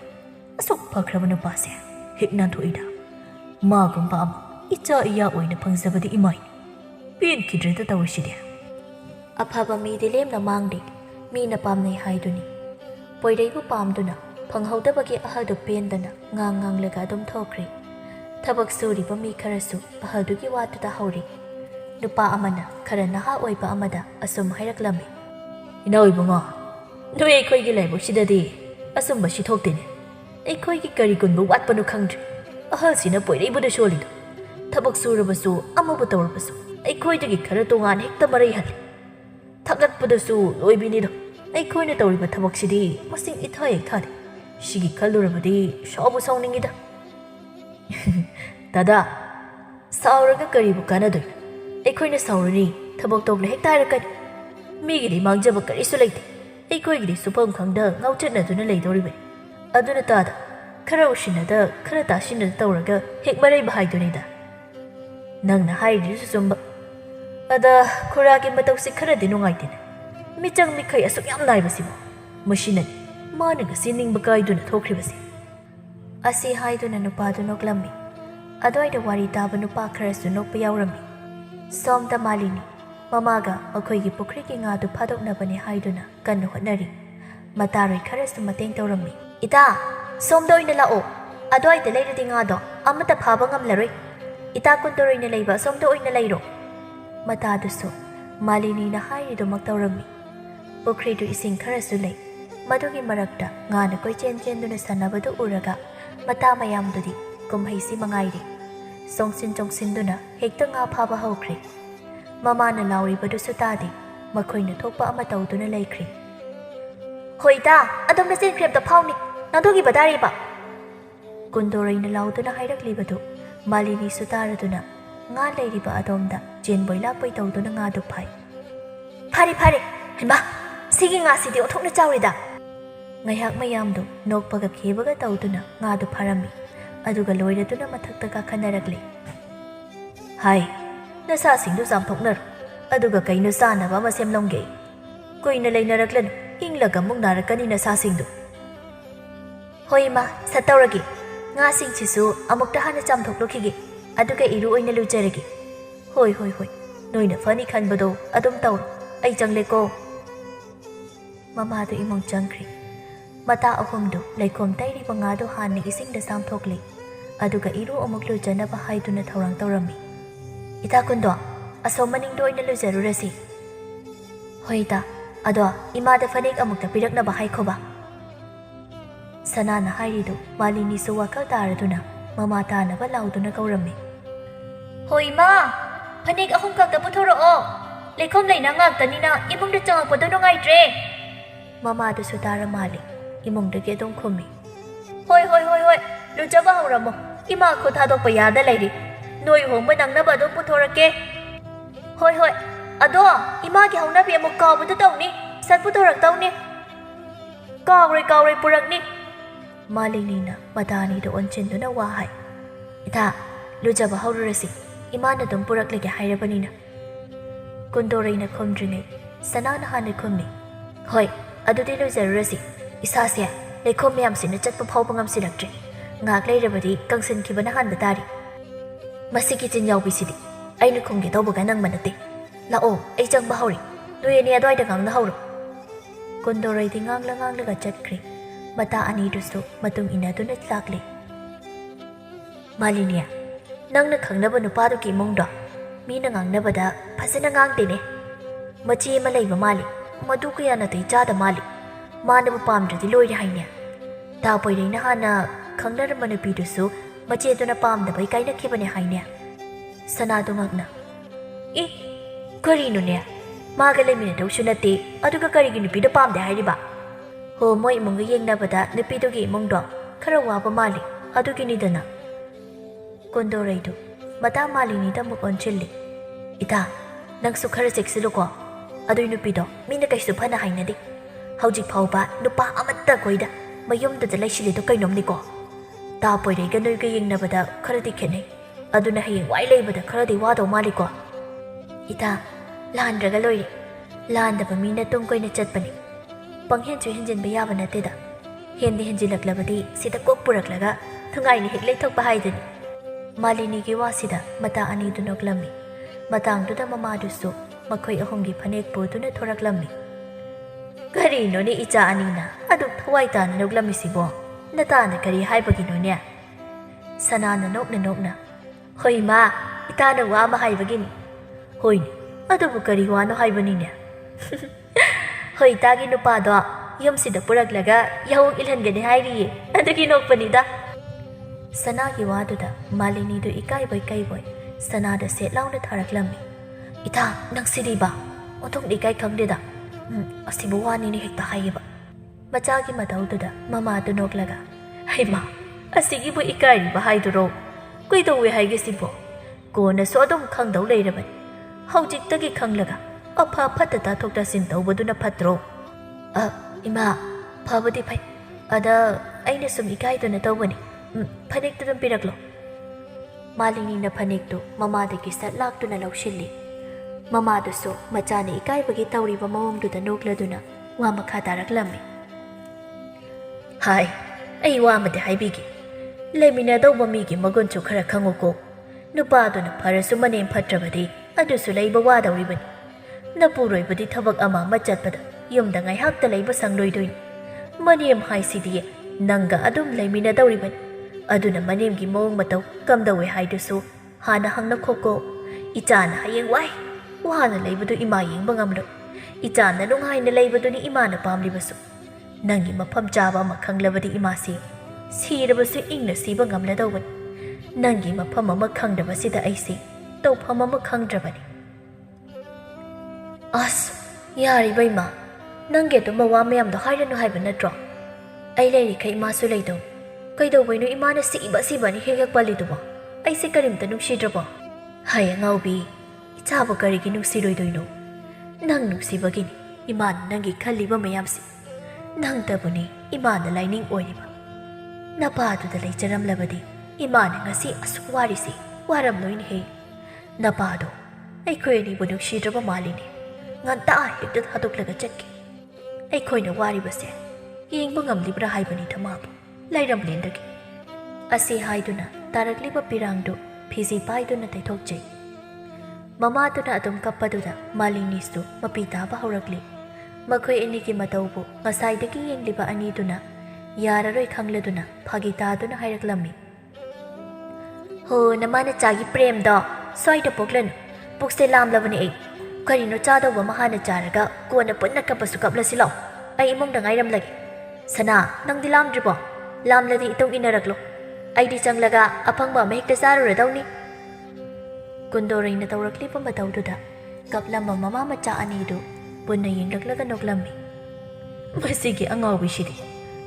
Asuk phakrabanu pase hek nan thoida. Magum pa icha iya oina phangjabadi imai. Pin kidreta tawside. Aphaba mi dilem na mangdi mi na pamnai haiduni. Poidaibu pamduna phanghaudabagi ahaldo pendana ngang laga adum thokri. Thabak suriba mi kharasu ahaldugi watuda hauri. Nupa amana khara naha oiba amada asum hairaklammi. Inoi bunga. Noi aikhoigi laiboksidadi asum basi thoktene. Aikhoigi kari kunbu watpanu khangdri. Ahalsina poiraibuda sholido. Thabak surabasu amabu tawrabasu. Aikhoidagi khara tongan hekta marai halli. Thagatpadasu loibinido. Aikhoina tawriba thabaksidi masing ithai thari. Shigi khallurabadi shabu sauningida. Dada, sauraga karibu kanadoi. Aikhoina saurani thabak tokla hekta harakani. Migidi mangjaba karisu laite. Aikhoigidi supam khangda ngauchatnaduna leidoribani. Aduna tada khara ushinada khara tashinada tawraga hek marai bahaidunida. Nangna hairisu sumba. Ada khuragi matausi kharadi nungaitena. Michang mikhai asuk yam naibasibo. Mashinani managa siningba kaiduna thokribasi. Asi haiduna nupadu noklammi. Adoida wari taba nupa kharasu nokpa yaurami. Somda malini mamaga makhoigi pukrigi ngadu phadoknabani haiduna kanna hotnari. Mataroi kharasu mateng tawrami. Ita somda oina lao. Adoida leiradi ngado amata phaba ngamlaroi. Ita kuntoroina leiba somda oina leiro. Matadusu malini na hairido maktawrami. Pukridu ising kharasu lei. Madugi marakta ngana koi chen duna sanabadu uraga mata mayamdudi kumhaisi mangairi. Songsin duna hekta nga phaba haukri. Mamana lauribadu sutadi makhoina thokpa ama tawduna laikri. Hoita adom na sin kremta phawni nadugi badariba. Kundoraina lauduna hairaklibadu malini sutaraduna nga leiriba adomda jenboi lakpoi tawduna nga duphai. Phare hima sigi nga sidi othokna chawrida. Ngayhak mayamdo nokpaga khebaga tawduna nga du pharami. Aduga loiraduna mathakta ka khanaragli. Hai, nasa singdu samthoknar. Aduga kaino sanaba ama semlongge. Koina lainaraklanu inglaga mung narakani nasa singdu. Hoi ma, satawragi. Nga sing chisu amukta hana chamthoklokhige. Aduga iru oina lujaragi. Hoi. Noina fani khanbado adum tawr. Ai changleko. Mamadu imong changkri. Mata ahumdu laikom tairiba ngado hanni isingda samthokli. Aduga iru amuk lujanaba haiduna thawrang tawrami. Ita kundo asom maningdo oina lujarurasi. Hoida, ado imada fanek amukta piraknaba haikhoba. Sanana hairidu Malini su wakal taraduna mama tanaba lauduna kaurammi. Hoi ma, fanek ahum kakta puthoroo. Lekhom leina ngaktanina imungda changakpado nungaidre. Mama du su tara mali imungda ge dong khumi. Hoi, lujaba hauramo. Ima ko thadokpa yada leiri. Noi hongba nangnaba adum puthorake. Hoi, ado ima gi haunabi amuk kawbada tawni. Sat puthorak tawni. Kawre purakni. Malinina madani do onchenduna wahai. Ita lujaba haururasi. Imana dum puraklege hairabanina. Kundoreina khomdringai Sanana hana khumni. Hoi, adudi lujarurasi. Isase lekhom miyamsina chatpa phawba ngamsiraktre. Ngak leirabadi kangsinkibana hanba tari. Masiki ꯆꯤꯟꯌꯥꯎꯕꯤꯁꯤꯗꯤ ꯑꯩꯅ ꯈꯨꯝꯒꯦ ꯇꯧꯕꯒ ꯅꯪꯕ ꯅꯠꯇꯦ. ꯂꯥꯛꯑꯣ ꯑꯩ ꯆꯪꯕ ꯍꯧꯔꯤ. ꯅꯣꯏ ꯑꯅꯤ ꯑꯗ꯭ꯋꯥꯏꯗ ꯉꯥꯡꯅ ꯍꯧꯔꯣ. ꯀꯨꯟꯗꯣꯔꯩꯗꯤ ꯉꯥꯡꯂꯒ ꯆꯠꯈ꯭ꯔꯤ. ꯃꯇꯥ ꯑꯅꯤꯗꯨꯁꯨ ꯃꯇꯨꯡ ꯏꯟꯅꯗꯨꯅ ꯂꯥꯛꯂꯤ. ꯃꯥꯂꯤꯅꯤ, ꯅꯪꯅ ꯈꯪꯅꯕ ꯅꯨꯄꯥꯗꯨꯒꯤ ꯏꯃꯨꯡꯗꯣ ꯃꯤꯅ ꯉꯥꯡꯅꯕꯗ ꯐꯖꯅ ꯉꯥꯡꯗꯦꯅꯦ. ꯃꯆꯦ ꯑꯃ ꯂꯩꯕ ꯃꯥꯜꯂꯤ. ꯃꯗꯨ ꯀꯌꯥ ꯅꯥꯇꯩ ꯆꯥꯗ ꯃꯥꯜꯂꯤ. ꯃꯥꯅꯕꯨ ꯄꯥꯝꯗ꯭ꯔꯗꯤ ꯂꯣꯏꯔꯦ ꯍꯥꯏꯅꯦ. ꯗꯥ ꯄꯣꯏꯔꯩꯅ ꯍꯥꯟꯅ ꯈꯪꯅꯔꯝꯕ ꯅꯨꯄꯤꯗꯨꯁꯨ ꯃꯆꯦꯗꯨꯅ ꯄꯥꯝꯗꯕꯩ ꯀꯥꯏꯅꯈꯤꯕꯅꯦ ꯍꯥꯏꯅꯦ. ꯁꯅꯥꯗꯨ ꯉꯛꯅ, ꯏ ꯀꯔꯤꯅꯣꯅꯦ? ꯃꯥꯒ ꯂꯩꯃꯤꯟꯅꯗꯧꯁꯨ ꯅꯠꯇꯦ, ꯑꯗꯨꯒ ꯀꯔꯤꯒꯤ ꯅꯨꯄꯤꯗꯣ ꯄꯥꯝꯗꯦ ꯍꯥꯏꯔꯤꯕ? ꯍꯣ, ꯃꯣꯏ ꯏꯃꯨꯡꯒ ꯌꯦꯡꯅꯕꯗ ꯅꯨꯄꯤꯗꯨꯒꯤ ꯏꯃꯨꯡꯗꯣ ꯈꯔ ꯋꯥꯕ ꯃꯥꯜꯂꯤ. ꯑꯗꯨꯒꯤꯅꯤꯗꯅ. ꯀꯨꯟꯗꯣꯔꯩꯗꯨ ꯃꯇꯥ ꯃꯥꯂꯤꯅꯤꯗ ꯑꯃꯨꯛ ꯑꯣꯟꯁꯤꯜꯂꯤ. ꯏꯇꯥ, ꯅꯪꯁꯨ ꯈꯔ ꯆꯦꯛꯁꯤꯜꯂꯨꯀꯣ. ꯑꯗꯨꯏ ꯅꯨꯄꯤꯗꯣ ꯃꯤꯅ ꯀꯩꯁꯨ ꯐꯅ ꯍꯥꯏꯅꯗꯦ. ꯍꯧꯖꯤꯛ ꯐꯥꯎꯕ ꯅꯨꯄꯥ ꯑꯃꯠꯇ ꯀꯣꯏꯗ ꯃꯌꯨꯝꯗꯨꯗ ꯂꯩꯁꯤꯜꯂꯤꯗꯣ ꯀꯩꯅꯣꯝꯅꯤꯀꯣ. ꯗꯥ ꯄꯣꯏꯔꯩꯒ ꯅꯣꯏꯒ ꯌꯦꯡꯅꯕꯗ ꯈꯔꯗꯤ ꯈꯦꯠꯅꯩ. ꯑꯗꯨꯅ ꯍꯌꯦꯡ ꯋꯥꯏ ꯂꯩꯕꯗ ꯈꯔꯗꯤ ꯋꯥꯗꯧ ꯃꯥꯜꯂꯤꯀꯣ. ꯏꯇꯥ, ꯂꯥꯟꯗ꯭ꯔꯒ ꯂꯣꯏꯔꯦ. ꯂꯥꯟꯗꯕ ꯃꯤꯅ ꯇꯨꯡ ꯀꯣꯏꯅ ꯆꯠꯄꯅꯤ. ꯄꯪꯍꯦꯟꯁꯨ ꯍꯦꯟꯖꯤꯟꯕ ꯌꯥꯕ ꯅꯠꯇꯦꯗ. ꯍꯦꯟꯗꯤ ꯍꯦꯟꯖꯤꯜꯂꯛꯂꯕꯗꯤ ꯁꯤꯗ ꯀꯣꯛ ꯄꯨꯔꯛꯂꯒ ꯅꯨꯡꯉꯥꯏꯅ ꯍꯦꯛ ꯂꯩꯊꯣꯛꯄ ꯍꯥꯏꯗꯨꯅꯤ. ꯃꯥꯂꯤꯅꯤꯒꯤ ꯋꯥꯁꯤꯗ ꯃꯇꯥ ꯑꯅꯤꯗꯨ ꯅꯣꯛꯂꯝꯃꯤ. ꯃꯇꯥꯡꯗꯨꯗ ꯃꯃꯥꯗꯨꯁꯨ ꯃꯈꯣꯏ ꯑꯍꯨꯝꯒꯤ ꯐꯅꯦꯛ ꯄꯨꯗꯨꯅ ꯊꯣꯔꯛꯂꯝꯃꯤ. ꯀꯔꯤꯅꯣꯅꯦ ꯏꯆꯥ ꯑꯅꯤꯅ ꯑꯗꯨꯛ ꯊꯋꯥꯏ ꯇꯥꯅ ꯅꯣꯛꯂꯝꯃꯤꯁꯤꯕꯣ? ꯅꯇꯥꯅ ꯀꯔꯤ ꯍꯥꯏꯕꯒꯤꯅꯣꯅꯦ? ꯁꯅꯥꯅ ꯅꯣꯛꯅ, ꯍꯣꯏ ꯃꯥ, ꯏꯇꯥꯅ ꯋꯥ ꯑꯃ ꯍꯥꯏꯕꯒꯤꯅꯤ. ꯍꯣꯏꯅꯦ, ꯑꯗꯨꯕꯨ ꯀꯔꯤ ꯋꯥꯅꯣ ꯍꯥꯏꯕꯅꯤꯅꯦ? ꯍꯣꯏ, ꯏꯇꯥꯒꯤ ꯅꯨꯄꯥꯗꯣ ꯌꯨꯝꯁꯤꯗ ꯄꯨꯔꯛꯂꯒ ꯌꯥꯍꯧ ꯏꯜꯍꯟꯒꯅꯤ ꯍꯥꯏꯔꯤꯌꯦ. ꯑꯗꯨꯒꯤ ꯅꯣꯛꯄꯅꯤꯗ. ꯁꯅꯥꯒꯤ ꯋꯥꯗꯨꯗ ꯃꯥꯂꯤꯅꯤꯗꯨ ꯏꯀꯥꯏꯕꯣꯏ ꯁꯅꯥꯗ ꯁꯦꯠ ꯂꯥꯎꯅ ꯊꯥꯔꯛꯂꯝꯃꯤ. ꯏꯇꯥ, ꯅꯪ ꯁꯤꯗꯤꯕ ꯑꯣꯟꯊꯣꯛꯅ ꯏꯀꯥꯏ ꯈꯪꯗꯦꯗ. ꯑꯁꯤꯕꯨ ꯋꯥꯅꯤꯅꯦ ꯍꯦꯛꯇ ꯍꯥꯏꯌꯦꯕ. ꯃꯆꯥꯒꯤ ꯃꯇꯧꯗꯨꯗ ꯃꯃꯥꯗꯨ ꯅꯣꯛꯂꯒ, ꯍꯩꯃꯥ, ꯑꯁꯤꯒꯤꯕꯨ ꯏꯀꯥꯏꯔꯤꯕ ꯍꯥꯏꯗꯨꯔꯣ? ꯀꯩꯗꯧꯋꯦ ꯍꯥꯏꯒꯦꯁꯤꯕꯣ? ꯀꯣꯟꯅꯁꯨ ꯑꯗꯨꯝ ꯈꯪꯗꯧ ꯂꯩꯔꯕꯅꯤ. ꯍꯧꯖꯤꯛꯇꯒꯤ ꯈꯪꯂꯒ ꯑꯐ ꯐꯠꯇ ꯇꯥꯊꯣꯛ ꯇꯥꯁꯤꯟ ꯇꯧꯕꯗꯨꯅ ꯐꯠꯇ꯭ꯔꯣ? ꯏꯃꯥ, ꯐꯕꯨꯗꯤ ꯐꯩ. ꯑꯗ ꯑꯩꯅ ꯁꯨꯝ ꯏꯀꯥꯏꯗꯨꯅ ꯇꯧꯕꯅꯤ. ꯐꯅꯦꯛꯇꯨ ꯑꯗꯨꯝ ꯄꯤꯔꯛꯂꯣ. ꯃꯥꯂꯤꯅꯤꯅ ꯐꯅꯦꯛꯇꯨ ꯃꯃꯥꯗꯒꯤ ꯁꯠ ꯂꯥꯛꯇꯨꯅ ꯂꯧꯁꯤꯜꯂꯤ. ꯃꯃꯥꯗꯨꯁꯨ ꯃꯆꯥꯅ ꯏꯀꯥꯏꯕꯒꯤ ꯇꯧꯔꯤꯕ ꯃꯑꯣꯡꯗꯨꯗ ꯅꯣꯛꯂꯗꯨꯅ ꯋꯥ ꯃꯈꯥ ꯇꯥꯔꯛꯂꯝꯃꯤ. ꯍꯥꯏ, ꯑꯩ ꯋꯥ ꯑꯃꯗꯤ ꯍꯥꯏꯕꯤꯒꯦ. ꯂꯩꯃꯤꯟꯅꯗꯧꯕ ꯃꯤꯒꯤ ꯃꯒꯨꯟꯁꯨ ꯈꯔ ꯈꯪꯉꯨꯀꯣ. ꯅꯨꯄꯥꯗꯨꯅ ꯐꯔꯁꯨ ꯃꯅꯦꯝ ꯐꯠꯇ꯭ꯔꯕꯗꯤ ꯑꯗꯨꯁꯨ ꯂꯩꯕ ꯋꯥꯗꯧꯔꯤꯕꯅꯤ. ꯅꯄꯨꯔꯣꯏꯕꯗꯤ ꯊꯕꯛ ꯑꯃ ꯆꯠꯄꯗ ꯌꯨꯝꯗ ꯉꯥꯏꯍꯥꯛꯇ ꯂꯩꯕ ꯁꯪꯂꯣꯏꯗꯣꯏꯅꯤ. ꯃꯅꯦꯝ ꯍꯥꯏꯁꯤꯗꯤ ꯅꯪꯒ ꯑꯗꯨꯝ ꯂꯩꯃꯤꯟꯅꯗꯧꯔꯤꯕꯅꯤ. ꯑꯗꯨꯅ ꯃꯅꯦꯝꯒꯤ ꯃꯑꯣꯡ ꯃꯇꯧ ꯀꯝꯗꯧꯋꯦ ꯍꯥꯏꯗꯨꯁꯨ ꯍꯥꯟꯅ ꯍꯪꯅꯈꯣꯀꯣ. ꯏꯆꯥꯅ ꯍꯌꯦꯡ ꯋꯥꯏ ꯋꯥꯅ ꯂꯩꯕꯗꯨ ꯏꯃꯥ ꯌꯦꯡꯕ ꯉꯝꯂꯣꯏ. ꯏꯆꯥꯅ ꯅꯨꯡꯉꯥꯏꯅ ꯂꯩꯕꯗꯨꯅꯤ ꯏꯃꯥꯅ ꯄꯥꯝꯂꯤꯕꯁꯨ. ꯅꯪꯒꯤ ꯃꯐꯝ ꯆꯥꯕ ꯑꯃ ꯈꯪꯂꯕꯗꯤ ꯏꯃꯥꯁꯤ ꯁꯤꯔꯕꯁꯨ ꯏꯪꯅ ꯁꯤꯕ ꯉꯝꯂꯗꯧꯕꯅꯤ. ꯅꯪꯒꯤ ꯃꯐꯝ ꯑꯃ ꯈꯪꯗꯕꯁꯤꯗ ꯑꯩꯁꯤ ꯇꯧꯐꯝ ꯑꯃ ꯈꯪꯗ꯭ꯔꯕꯅꯤ. ꯑꯁ, ꯌꯥꯔꯤꯕ ꯏꯃꯥ, ꯅꯪꯒꯤ ꯑꯗꯨꯝꯕ ꯋꯥ ꯃꯌꯥꯝꯗꯣ ꯍꯥꯏꯔꯅꯨ ꯍꯥꯏꯕ ꯅꯠꯇ꯭ꯔꯣ? ꯑꯩ ꯂꯩꯔꯤꯈꯩ ꯏꯃꯥꯁꯨ ꯂꯩꯗꯧ. ꯀꯩꯗꯧꯕꯩꯅꯣ ꯏꯃꯥꯅ ꯁꯤꯕꯅꯤ ꯍꯦꯛ ꯍꯦꯛ ꯄꯜꯂꯤꯗꯨꯕꯣ? ꯑꯩꯁꯦ ꯀꯔꯤꯝꯇ ꯅꯨꯡꯁꯤꯗ꯭ꯔꯕꯣ? ꯍꯥꯏ ꯑꯉꯥꯎꯕꯤ, ꯏꯆꯥꯕꯨ ꯀꯔꯤꯒꯤ ꯅꯨꯡꯁꯤꯔꯣꯏꯗꯣꯏꯅꯣ? ꯅꯪ ꯅꯨꯡꯁꯤꯕꯒꯤꯅꯤ ꯏꯃꯥꯅ ꯅꯪꯒꯤ ꯈꯜꯂꯤꯕ ꯃꯌꯥꯝꯁꯤ. ꯅꯪꯇꯕꯨꯅꯤ ꯏꯃꯥꯅ ꯂꯥꯏꯅꯤꯡ ꯑꯣꯏꯔꯤꯕ. ꯅꯄꯥꯗꯨꯗ ꯂꯩꯖꯔꯝꯂꯕꯗꯤ ꯏꯃꯥꯅ ꯉꯁꯤ ꯑꯁꯨꯛ ꯋꯥꯔꯤꯁꯤ ꯋꯥꯔꯝꯂꯣꯏꯅꯦꯍꯦ. ꯅꯄꯥꯗꯣ ꯑꯩꯈꯣꯏ ꯑꯅꯤꯕꯨ ꯅꯨꯡꯁꯤꯗ꯭ꯔꯕ ꯃꯥꯜꯂꯤꯅꯦ. ꯉꯟꯇꯥ ꯍꯦꯛꯇ ꯊꯥꯗꯣꯛꯂꯒ ꯆꯠꯈꯤ. ꯑꯩꯈꯣꯏꯅ ꯋꯥꯔꯤꯕꯁꯦ ꯌꯦꯡꯕ ꯉꯝꯂꯤꯕ꯭ꯔꯥ ꯍꯥꯏꯕꯅꯤꯗ ꯃꯥꯕꯨ ꯂꯩꯔꯝꯂꯦꯟꯗꯒꯤ. ꯑꯁꯤ ꯍꯥꯏꯗꯨꯅ ꯇꯥꯔꯛꯂꯤꯕ ꯄꯤꯔꯥꯡꯗꯨ ꯐꯤꯖꯤ ꯄꯥꯏꯗꯨꯅ ꯇꯩꯊꯣꯛꯆꯩ. ꯃꯃꯥꯗꯨꯅ ꯑꯗꯨꯝ ꯀꯞꯄꯗꯨꯗ ꯃꯥꯂꯤꯅꯤꯁꯨ ꯃꯄꯤ ꯇꯥꯕ ꯍꯧꯔꯛꯂꯤ. ꯃꯈꯣꯏ ꯑꯅꯤꯒꯤ ꯃꯇꯧꯕꯨ ꯉꯁꯥꯏꯗꯒꯤ ꯌꯦꯡꯂꯤꯕ ꯑꯅꯤꯗꯨꯅ ꯌꯥꯔꯔꯣꯏ ꯈꯪꯂꯗꯨꯅ ꯐꯥꯒꯤ ꯇꯥꯗꯨꯅ ꯍꯥꯏꯔꯛꯂꯝꯃꯤ. ꯍꯣ, ꯅꯃꯥꯅ ꯆꯥꯒꯤ ꯄ꯭ꯔꯦꯝꯗꯣ ꯁ꯭ꯋꯥꯏꯗ ꯄꯣꯛꯂꯅꯨ. ꯄꯨꯛꯁꯦ ꯂꯥꯝꯂꯕꯅꯤ ꯑꯩ. ꯀꯔꯤꯅꯣ ꯆꯥꯗꯧꯕ ꯑꯃ ꯍꯥꯟꯅ ꯆꯥꯔꯒ ꯀꯣꯟꯅ ꯄꯨꯟꯅ ꯀꯞꯄꯁꯨ ꯀꯞꯂꯁꯤ ꯂꯥꯎ ꯑꯩ ꯏꯃꯨꯡꯗ ꯉꯥꯏꯔꯝꯂꯒꯦ ꯁꯅꯥ ꯅꯪꯗꯤ ꯂꯥꯝꯗ꯭ꯔꯤꯕꯣ ꯂꯥꯝꯂꯗꯤ ꯏꯇꯨꯡ ꯏꯟꯅꯔꯛꯂꯣ ꯑꯩꯗꯤ ꯆꯪꯂꯒ ꯑꯐꯪꯕ ꯑꯃ ꯍꯦꯛꯇ ꯆꯥꯔꯨꯔꯗꯧꯅꯤ ꯀꯨꯟꯗꯣꯔꯩꯅ ꯇꯧꯔꯛꯂꯤꯕ ꯃꯇꯧꯗꯨꯗ ꯀꯞꯂꯝꯕ ꯃꯃꯥ ꯃꯆꯥ ꯑꯅꯤꯗꯨ ꯄꯨꯟꯅ ꯌꯦꯡꯂꯛꯂꯒ ꯅꯣꯛꯂꯝꯃꯤ ꯃꯁꯤꯒꯤ ꯑꯉꯥꯎꯕꯤꯁꯤꯗꯤ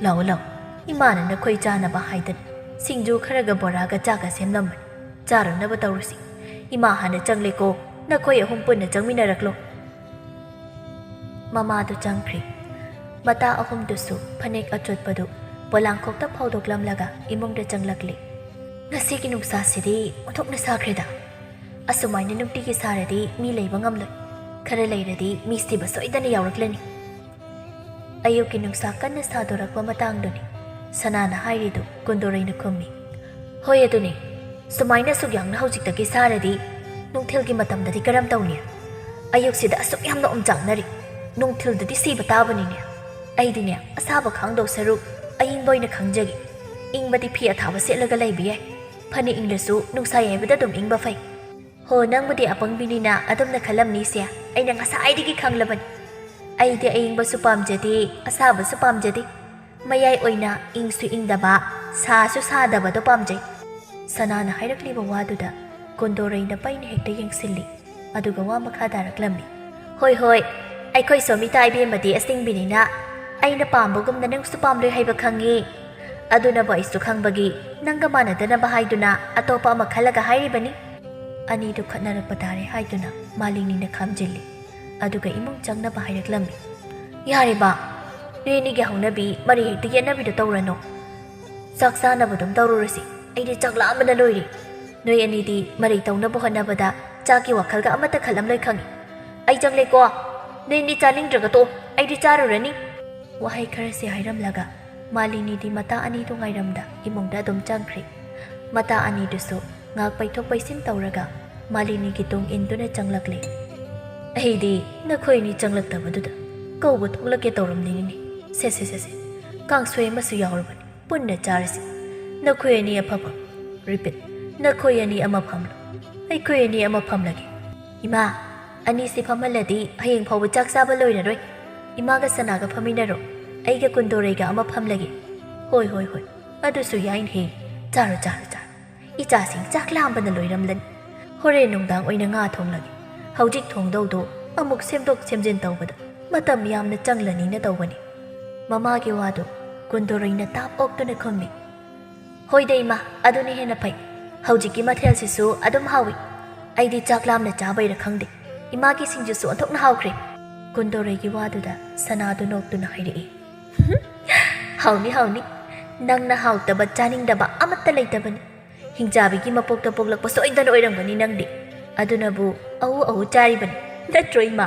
ꯂꯥꯛꯑꯣ ꯂꯥꯛꯑꯣ ꯏꯃꯥꯅ ꯅꯈꯣꯏ ꯆꯥꯅꯕ ꯍꯥꯏꯗꯅ ꯁꯤꯡꯖꯨ ꯈꯔꯒ ꯕꯣꯔꯥꯒ ꯆꯥꯒ ꯁꯦꯝꯂꯝꯕꯅꯤ ꯆꯥꯔꯨꯅꯕ ꯇꯧꯔꯁꯤ ꯏꯃꯥ ꯍꯥꯟꯅ ꯆꯪꯂꯦꯀꯣ ꯅꯈꯣꯏ ꯑꯍꯨꯝ ꯄꯨꯟꯅ ꯆꯪꯃꯤꯟꯅꯔꯛꯂꯣ ꯃꯃꯥꯗꯨ ꯆꯪꯈ꯭ꯔꯦ ꯃꯇꯥ ꯑꯍꯨꯝꯗꯨꯁꯨ ꯐꯅꯦꯛ ꯑꯆꯣꯠꯄꯗꯨ ꯄꯣꯂꯥꯡꯈꯣꯛꯇ ꯐꯧꯗꯣꯛꯂꯝꯂꯒ ꯏꯃꯨꯡꯗ ꯆꯪꯂꯛꯂꯤ ꯉꯁꯤꯒꯤ ꯅꯨꯡꯁꯥꯁꯤꯗꯤ ꯑꯣꯟꯊꯣꯛꯅ ꯁꯥꯈ꯭ꯔꯦꯗ ꯑꯁꯨꯃꯥꯏꯅ ꯅꯨꯡꯇꯤꯒꯤ ꯁꯥꯔꯗꯤ ꯃꯤ ꯂꯩꯕ ꯉꯝꯂꯣꯏ ꯈꯔ ꯂꯩꯔꯗꯤ ꯃꯤ ꯁꯤꯕ ꯁꯣꯏꯗꯅ ꯌꯥꯎꯔꯛꯂꯅꯤ ꯑꯌꯨꯛꯀꯤ ꯅꯨꯡꯁꯥ ꯀꯟꯅ ꯁꯥꯗꯣꯔꯛꯄ ꯃꯇꯥꯡꯗꯨꯅꯤ ꯁꯅꯥꯅ ꯍꯥꯏꯔꯤꯗꯨ ꯀꯨꯟꯗꯣꯔꯩꯅ ꯈꯨꯝꯃꯤ ꯍꯣꯏ ꯑꯗꯨꯅꯤ ꯁꯨꯃꯥꯏꯅ ꯑꯁꯨꯛ ꯌꯥꯝꯅ ꯍꯧꯖꯤꯛꯇꯒꯤ ꯁꯥꯔꯗꯤ ꯅꯨꯡꯊꯤꯜꯒꯤ ꯃꯇꯝꯗꯗꯤ ꯀꯔꯝ ꯇꯧꯅꯤ ꯑꯌꯨꯛꯁꯤꯗ ꯑꯁꯨꯛ ꯌꯥꯝꯅ ꯑꯣꯝꯆꯥꯛꯅꯔꯤ ꯅꯨꯡꯊꯤꯜꯗꯗꯤ ꯁꯤꯕ ꯇꯥꯕꯅꯤꯅꯦ ꯑꯩꯗꯤꯅꯦ ꯑꯁꯥꯕ ꯈꯥꯡꯗꯧ ꯁꯔꯨꯛ ꯑꯏꯪꯕ ꯑꯣꯏꯅ ꯈꯪꯖꯒꯦ ꯏꯪꯕꯗꯤ ꯐꯤ ꯑꯊꯥꯕ ꯁꯦꯠꯂꯒ ꯂꯩꯕ ꯌꯥꯏ ꯐꯅ ꯏꯪꯂꯁꯨ ꯅꯨꯡꯁꯥ ꯌꯩꯕꯗ ꯑꯗꯨꯝ ꯏꯪꯕ ꯐꯩ ꯍꯣ ꯅꯪꯕꯨꯗꯤ ꯑꯄꯪꯕꯤꯅꯤꯅ ꯑꯗꯨꯝꯅ ꯈꯜꯂꯝꯅꯤꯁꯦ ꯑꯩꯅ ꯉꯁꯥꯏꯗꯒꯤ ꯈꯪꯂꯕꯅꯤ ꯑꯩꯗꯤ ꯑꯏꯪꯕꯁꯨ ꯄꯥꯝꯖꯗꯦ ꯑꯁꯥꯕꯁꯨ ꯄꯥꯝꯖꯗꯦ ꯃꯌꯥꯏ ꯑꯣꯏꯅ ꯏꯪꯁꯨ ꯏꯪꯗꯕ ꯁꯥꯁꯨ ꯁꯥꯗꯕꯗꯣ ꯄꯥꯝꯖꯩ ꯁꯅꯥꯅ ꯍꯥꯏꯔꯛꯂꯤꯕ ꯋꯥꯗꯨꯗ ꯀꯨꯟꯗꯣꯔꯩꯅ ꯄꯩꯅ ꯍꯦꯛꯇ ꯌꯦꯡꯁꯤꯜꯂꯤ ꯑꯗꯨꯒ ꯋꯥ ꯃꯈꯥ ꯇꯥꯔꯛꯂꯝꯃꯤ ꯍꯣꯏ ꯍꯣꯏ ꯑꯩꯈꯣꯏ ꯁꯣꯃꯤꯇꯥ ꯏꯕꯦꯝꯃꯗꯤ ꯑꯁꯤꯡꯕꯤꯅꯤꯅ ꯑꯩꯅ ꯄꯥꯝꯕꯒꯨꯝꯅ ꯅꯪꯁꯨ ꯄꯥꯝꯂꯣꯏ ꯍꯥꯏꯕ ꯈꯪꯉꯤ ꯑꯗꯨꯅꯕꯨ ꯑꯩꯁꯨ ꯈꯪꯕꯒꯤ ꯅꯪꯒ ꯃꯥꯟꯅꯗꯅꯕ ꯍꯥꯏꯗꯨꯅ ꯑꯇꯣꯞꯄ ꯑꯃ ꯈꯜꯂꯒ ꯍꯥꯏꯔꯤꯕꯅꯤ ꯑꯅꯤꯗꯨ ꯈꯠꯅꯔꯛꯄ ꯇꯥꯔꯦ ꯍꯥꯏꯗꯨꯅ ꯃꯥꯂꯤꯅꯤꯅ ꯈꯥꯝꯖꯤꯜꯂꯤ ꯑꯗꯨꯒ ꯏꯃꯨꯡ ꯆꯪꯅꯕ ꯍꯥꯏꯔꯛꯂꯝꯃꯤ ꯌꯥꯔꯦ ꯕꯥ ꯅꯣꯏ ꯑꯅꯤꯒꯤ ꯍꯧꯅꯕꯤ ꯃꯔꯤ ꯍꯦꯛꯇ ꯌꯦꯠꯅꯕꯤꯗꯣ ꯇꯧꯔꯅꯣ ꯆꯥꯛ ꯆꯥꯅꯕ ꯑꯗꯨꯝ ꯇꯧꯔꯨꯔꯁꯤ ꯑꯩꯗꯤ ꯆꯥꯛ ꯂꯥꯝꯕꯅ ꯂꯣꯏꯔꯤ ꯅꯣꯏ ꯑꯅꯤꯗꯤ ꯃꯔꯩ ꯇꯧꯅꯕ ꯍꯣꯠꯅꯕꯗ ꯆꯥꯛꯀꯤ ꯋꯥꯈꯜꯒ ꯑꯃꯠꯇ ꯈꯜꯂꯝꯂꯣꯏ ꯈꯪꯉꯤ ꯑꯩ ꯆꯪꯂꯦꯀꯣ ꯅꯣꯏ ꯑꯅꯤ ꯆꯥꯅꯤꯡꯗ꯭ꯔꯒ ꯇꯣ ꯑꯩꯗꯤ ꯆꯥꯔꯨꯔꯅꯤ ꯋꯥꯍꯩ ꯈꯔꯁꯤ ꯍꯥꯏꯔꯝꯂꯒ ꯃꯥꯂꯤꯅꯤꯗꯤ ꯃꯇꯥ ꯑꯅꯤꯗꯨ ꯉꯥꯏꯔꯝꯗ ꯏꯃꯨꯡꯗ ꯑꯗꯨꯝ ꯆꯪꯈ꯭ꯔꯦ ꯃꯇꯥ ꯑꯅꯤꯗꯨꯁꯨ ꯉꯥꯛ ꯄꯩꯊꯣꯛ ꯄꯩꯁꯤꯟ ꯇꯧꯔꯒ ꯃꯥꯂꯤꯅꯤꯒꯤ ꯇꯨꯡ ꯏꯟꯗꯨꯅ ꯆꯪꯂꯛꯂꯤ ꯑꯩꯗꯤ ꯅꯈꯣꯏ ꯑꯅꯤ ꯆꯪꯂꯛꯇꯕꯗꯨꯗ ꯀꯧꯕ ꯊꯣꯛꯂꯛꯀꯦ ꯇꯧꯔꯝꯅꯤꯅꯦ ꯁꯦ ꯀꯥꯡꯁꯣꯏ ꯑꯃꯁꯨ ꯌꯥꯎꯔꯕꯅꯤ ꯄꯨꯟꯅ ꯆꯥꯔꯁꯤ ꯅꯈꯣꯏ ꯑꯅꯤ ꯑꯐꯕ ꯔꯤꯄꯤꯠ ꯅꯈꯣꯏ ꯑꯅꯤ ꯑꯃ ꯐꯝꯂꯣ ꯑꯩꯈꯣꯏ ꯑꯅꯤ ꯑꯃ ꯐꯝꯂꯒꯦ ꯏꯃꯥ ꯑꯅꯤꯁꯤ ꯐꯝꯍꯜꯂꯗꯤ ꯍꯌꯦꯡ ꯐꯥꯎꯕ ꯆꯥꯛ ꯆꯥꯕ ꯂꯣꯏꯔꯔꯣꯏ ꯏꯃꯥꯒ ꯁꯅꯥꯒ ꯐꯝꯃꯤꯟꯅꯔꯣ ꯑꯩꯒ ꯀꯨꯟꯗꯣꯔꯩꯒ ꯑꯃ ꯐꯝꯂꯒꯦ ꯍꯣꯏ ꯑꯗꯨꯁꯨ ꯌꯥꯏꯅꯦ ꯆꯥꯔꯣ ꯏꯆꯥꯁꯤꯡ ꯆꯥꯛ ꯂꯥꯝꯕꯅ ꯂꯣꯏꯔꯝꯂꯅꯤ ꯍꯣꯔꯦꯟ ꯅꯨꯡꯗꯥꯡ ꯑꯣꯏꯅ ꯉꯥ ꯊꯣꯡꯂꯒꯦ ꯍꯧꯖꯤꯛ ꯊꯣꯡꯗꯧꯗꯣ ꯑꯃꯨꯛ ꯁꯦꯝꯗꯣꯛ ꯁꯦꯝꯖꯤꯟ ꯇꯧꯕꯗ ꯃꯇꯝ ꯌꯥꯝꯅ ꯆꯪꯂꯅꯤꯅ ꯇꯧꯕꯅꯤ ꯃꯃꯥꯒꯤ ꯋꯥꯗꯨ ꯀꯨꯟꯗꯣꯔꯩꯅ ꯇꯥꯞ ꯑꯣꯛꯇꯨꯅ ꯈꯨꯝꯃꯤ ꯍꯣꯏꯗ ꯏꯃꯥ ꯑꯗꯨꯅ ꯍꯦꯟꯅ ꯐꯩ ꯍꯧꯖꯤꯛꯀꯤ ꯃꯊꯦꯜꯁꯤꯁꯨ ꯑꯗꯨꯝ ꯍꯥꯎꯏ ꯑꯩꯗꯤ ꯆꯥꯛ ꯂꯥꯝꯅ ꯆꯥꯕꯩꯔ ꯈꯪꯗꯦ ꯏꯃꯥꯒꯤ ꯁꯤꯡꯖꯨꯁꯨ ꯑꯣꯟꯊꯣꯛꯅ ꯍꯥꯎꯈ꯭ꯔꯦ ꯀꯨꯟꯗꯣꯔꯩꯒꯤ ꯋꯥꯗꯨꯗ ꯁꯅꯥꯗꯨ ꯅꯣꯛꯇꯨꯅ ꯍꯥꯏꯔꯛꯏ ꯍꯥꯎꯅꯤ ꯅꯪꯅ ꯍꯥꯎꯇꯕ ꯆꯥꯅꯤꯡꯗꯕ ꯑꯃꯠꯇ ꯂꯩꯇꯕꯅꯤ ꯍꯤꯡꯆꯥꯕꯤꯒꯤ ꯃꯄꯣꯛꯇ ꯄꯣꯛꯂꯛꯄ ꯁꯣꯏꯗꯅ ꯑꯣꯏꯔꯝꯒꯅꯤ ꯅꯪꯗꯤ ꯑꯗꯨꯅꯕꯨ ꯑꯍꯨ ꯆꯥꯔꯤꯕꯅꯤ ꯅꯠꯇ꯭ꯔꯣ ꯏꯃꯥ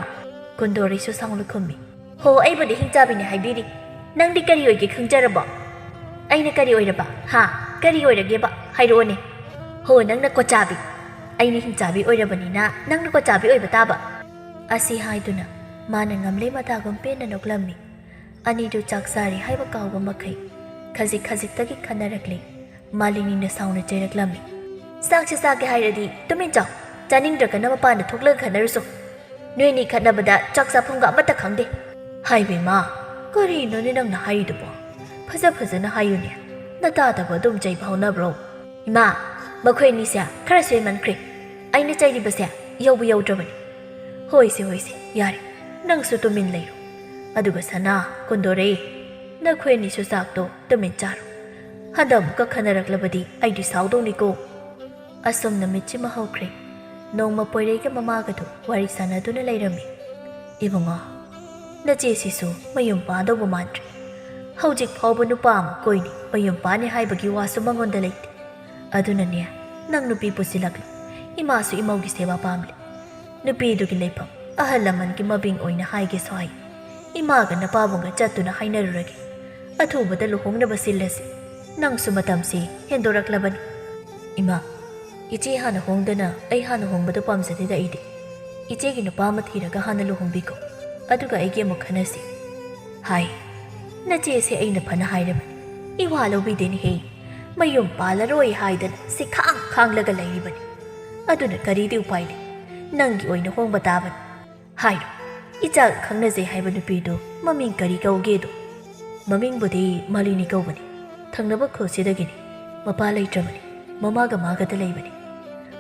ꯀꯨꯟꯗꯣꯔꯩꯁꯨ ꯁꯥꯎꯅ ꯈꯨꯝꯃꯤ ꯍꯣ ꯑꯩꯕꯨꯗꯤ ꯍꯤꯡꯆꯥꯕꯤꯅꯤ ꯍꯥꯏꯕꯤꯔꯤ ꯅꯪꯗꯤ ꯀꯔꯤ ꯑꯣꯏꯒꯦ ꯈꯪꯖꯔꯕꯣ ꯑꯩꯅ ꯀꯔꯤ ꯑꯣꯏꯔꯕ ꯀꯔꯤ ꯑꯣꯏꯔꯒꯦꯕ ꯍꯥꯏꯔꯛꯑꯣꯅꯦ ꯍꯣ ꯅꯪꯅ ꯀꯣꯆꯥꯕꯤ ꯑꯩꯅ ꯍꯤꯡꯆꯥꯕꯤ ꯑꯣꯏꯔꯕꯅꯤꯅ ꯅꯪꯅ ꯀꯣꯆꯥꯕꯤ ꯑꯣꯏꯕ ꯇꯥꯕ ꯑꯁꯤ ꯍꯥꯏꯗꯨꯅ ꯃꯥꯅ ꯉꯝꯂꯦ ꯃꯇꯥꯒꯨꯝ ꯄꯦꯟꯅ ꯅꯣꯛꯂꯝꯃꯤ ꯑꯅꯤꯗꯨ ꯆꯥꯛ ꯆꯥꯔꯤ ꯍꯥꯏꯕ ꯀꯥꯎꯕ ꯃꯈꯩ ꯈꯖꯤꯛꯇꯒꯤ ꯈꯟꯅꯔꯛꯂꯤ ꯃꯥꯂꯤꯅꯤꯅ ꯁꯥꯎꯅ ꯆꯩꯔꯛꯂꯝꯃꯤ ꯆꯥꯛꯁꯦ ꯆꯥꯒꯦ ꯍꯥꯏꯔꯗꯤ ꯇꯨꯃꯤꯟ ꯆꯥꯎ ꯆꯥꯅꯤꯡꯗ꯭ꯔꯒꯅ ꯃꯄꯥꯟꯗ ꯊꯣꯛꯂꯒ ꯈꯟꯅꯔꯨꯁꯨ ꯅꯣꯏ ꯑꯅꯤ ꯈꯠꯅꯕꯗ ꯆꯥꯛ ꯆꯥꯐꯝꯒ ꯑꯃꯠꯇ ꯈꯪꯗꯦ ꯍꯥꯏꯕꯦꯝꯃ ꯀꯔꯤꯅꯣꯅꯦ ꯅꯪꯅ ꯍꯥꯏꯔꯤꯗꯨꯕꯣ ꯐꯖꯅ ꯍꯥꯏꯌꯨꯅꯦ ꯅꯇꯥꯗꯕ ꯑꯗꯨꯝ ꯆꯩꯕ ꯍꯧꯅꯕ꯭ꯔꯣ ꯏꯃꯥ ꯃꯈꯣꯏ ꯑꯅꯤꯁꯦ ꯈꯔ ꯁꯣꯏꯃꯟꯈ꯭ꯔꯦ ꯑꯩꯅ ꯆꯩꯔꯤꯕꯁꯦ ꯌꯧꯗ꯭ꯔꯕꯅꯤ ꯍꯣꯏꯁꯦ ꯌꯥꯔꯦ ꯅꯪꯁꯨ ꯇꯨꯃꯤꯟ ꯂꯩꯔꯣ ꯑꯗꯨꯒ ꯁꯅꯥ ꯀꯨꯟꯗꯣꯔꯩ ꯅꯈꯣꯏ ꯑꯅꯤꯁꯨ ꯆꯥꯛꯇꯣ ꯇꯨꯃꯤꯟ ꯆꯥꯔꯣ ꯍꯟꯗꯛ ꯑꯃꯨꯛꯀ ꯈꯟꯅꯔꯛꯂꯕꯗꯤ ꯑꯩꯗꯤ ꯁꯥꯎꯗꯧꯅꯤꯀꯣ ꯑꯁꯨꯝꯅ ꯃꯤꯠꯆꯤꯃ ꯍꯧꯈ꯭ꯔꯦ ꯅꯣꯡꯃ ꯄꯣꯏꯔꯩꯒ ꯃꯃꯥꯒꯗꯨ ꯋꯥꯔꯤ ꯁꯥꯟꯅꯗꯨꯅ ꯂꯩꯔꯝꯃꯤ ꯏꯕꯨꯡꯉꯣ ꯅꯆꯦꯁꯤꯁꯨ ꯃꯌꯨꯝ ꯄꯥꯗꯧꯕ ꯃꯥꯟꯗ꯭ꯔꯦ ꯍꯧꯖꯤꯛ ꯐꯥꯎꯕ ꯅꯨꯄꯥ ꯑꯃ ꯀꯣꯏꯅꯤ ꯃꯌꯨꯝ ꯄꯥꯅꯤ ꯍꯥꯏꯕꯒꯤ ꯋꯥꯁꯨ ꯃꯉꯣꯟꯗ ꯂꯩꯇꯦ ꯑꯗꯨꯅꯅꯦ ꯅꯪ ꯅꯨꯄꯤ ꯄꯨꯁꯤꯜꯂꯛꯂꯤ ꯏꯃꯥꯁꯨ ꯏꯃꯧꯒꯤ ꯁꯦꯕꯥ ꯄꯥꯝꯂꯤ ꯅꯨꯄꯤꯗꯨꯒꯤ ꯂꯩꯐꯝ ꯑꯍꯜ ꯂꯃꯟꯒꯤ ꯃꯕꯤꯡ ꯑꯣꯏꯅ ꯍꯥꯏꯒꯦꯁꯨ ꯍꯥꯏ ꯏꯃꯥꯒ ꯅꯄꯥꯕꯨꯡꯒ ꯆꯠꯇꯨꯅ ꯍꯥꯏꯅꯔꯨꯔꯒꯦ ꯑꯊꯨꯕꯗ ꯂꯨꯍꯣꯡꯅꯕ ꯁꯤꯜꯂꯁꯤ ꯅꯪꯁꯨ ꯃꯇꯝꯁꯤ ꯍꯦꯟꯗꯣꯔꯛꯂꯕꯅꯤ ꯏꯃꯥ ꯏꯆꯦ ꯍꯥꯟꯅ ꯍꯣꯡꯗꯅ ꯑꯩ ꯍꯥꯟꯅ ꯍꯣꯡꯕꯗꯣ ꯄꯥꯝꯖꯗꯦꯗ ꯑꯩꯗꯤ ꯏꯆꯦꯒꯤ ꯅꯨꯄꯥ ꯑꯃ ꯊꯤꯔꯒ ꯍꯥꯟꯅ ꯂꯨꯍꯣꯡꯕꯤꯈꯣ ꯑꯗꯨꯒ ꯑꯩꯒꯤ ꯑꯃꯨꯛ ꯈꯟꯅꯁꯤ ꯍꯥꯏ ꯅꯆꯦꯁꯦ ꯑꯩꯅ ꯐꯅ ꯍꯥꯏꯔꯕꯅꯤ ꯏꯋꯥ ꯂꯧꯕꯤꯗꯦꯅꯦꯍꯦ ꯃꯌꯨꯝ ꯄꯥꯜꯂꯔꯣꯏ ꯍꯥꯏꯗꯅ ꯈꯥꯡꯂꯒ ꯂꯩꯔꯤꯕꯅꯤ ꯑꯗꯨꯅ ꯀꯔꯤꯗꯤ ꯎꯄꯥꯏ ꯂꯩ ꯅꯪꯒꯤ ꯑꯣꯏꯅ ꯍꯣꯡꯕ ꯇꯥꯕꯅꯤ ꯍꯥꯏꯔꯣ �ꯏꯆꯥ ꯈꯪꯅꯖꯩ ꯍꯥꯏꯕ ꯅꯨꯄꯤꯗꯣ ꯃꯃꯤꯡ ꯀꯔꯤ ꯀꯧꯒꯦꯗꯣ? ꯃꯃꯤꯡꯕꯨꯗꯤ ꯃꯥꯂꯤꯅꯤ ꯀꯧꯕꯅꯤ, ꯊꯪꯅꯕ ꯈꯨꯜꯁꯤꯗꯒꯤꯅꯤ, ꯃꯄꯥ ꯂꯩꯇ꯭ꯔꯕꯅꯤ, ꯃꯃꯥꯒ ꯃꯥꯒꯗ ꯂꯩꯕꯅꯤ꯫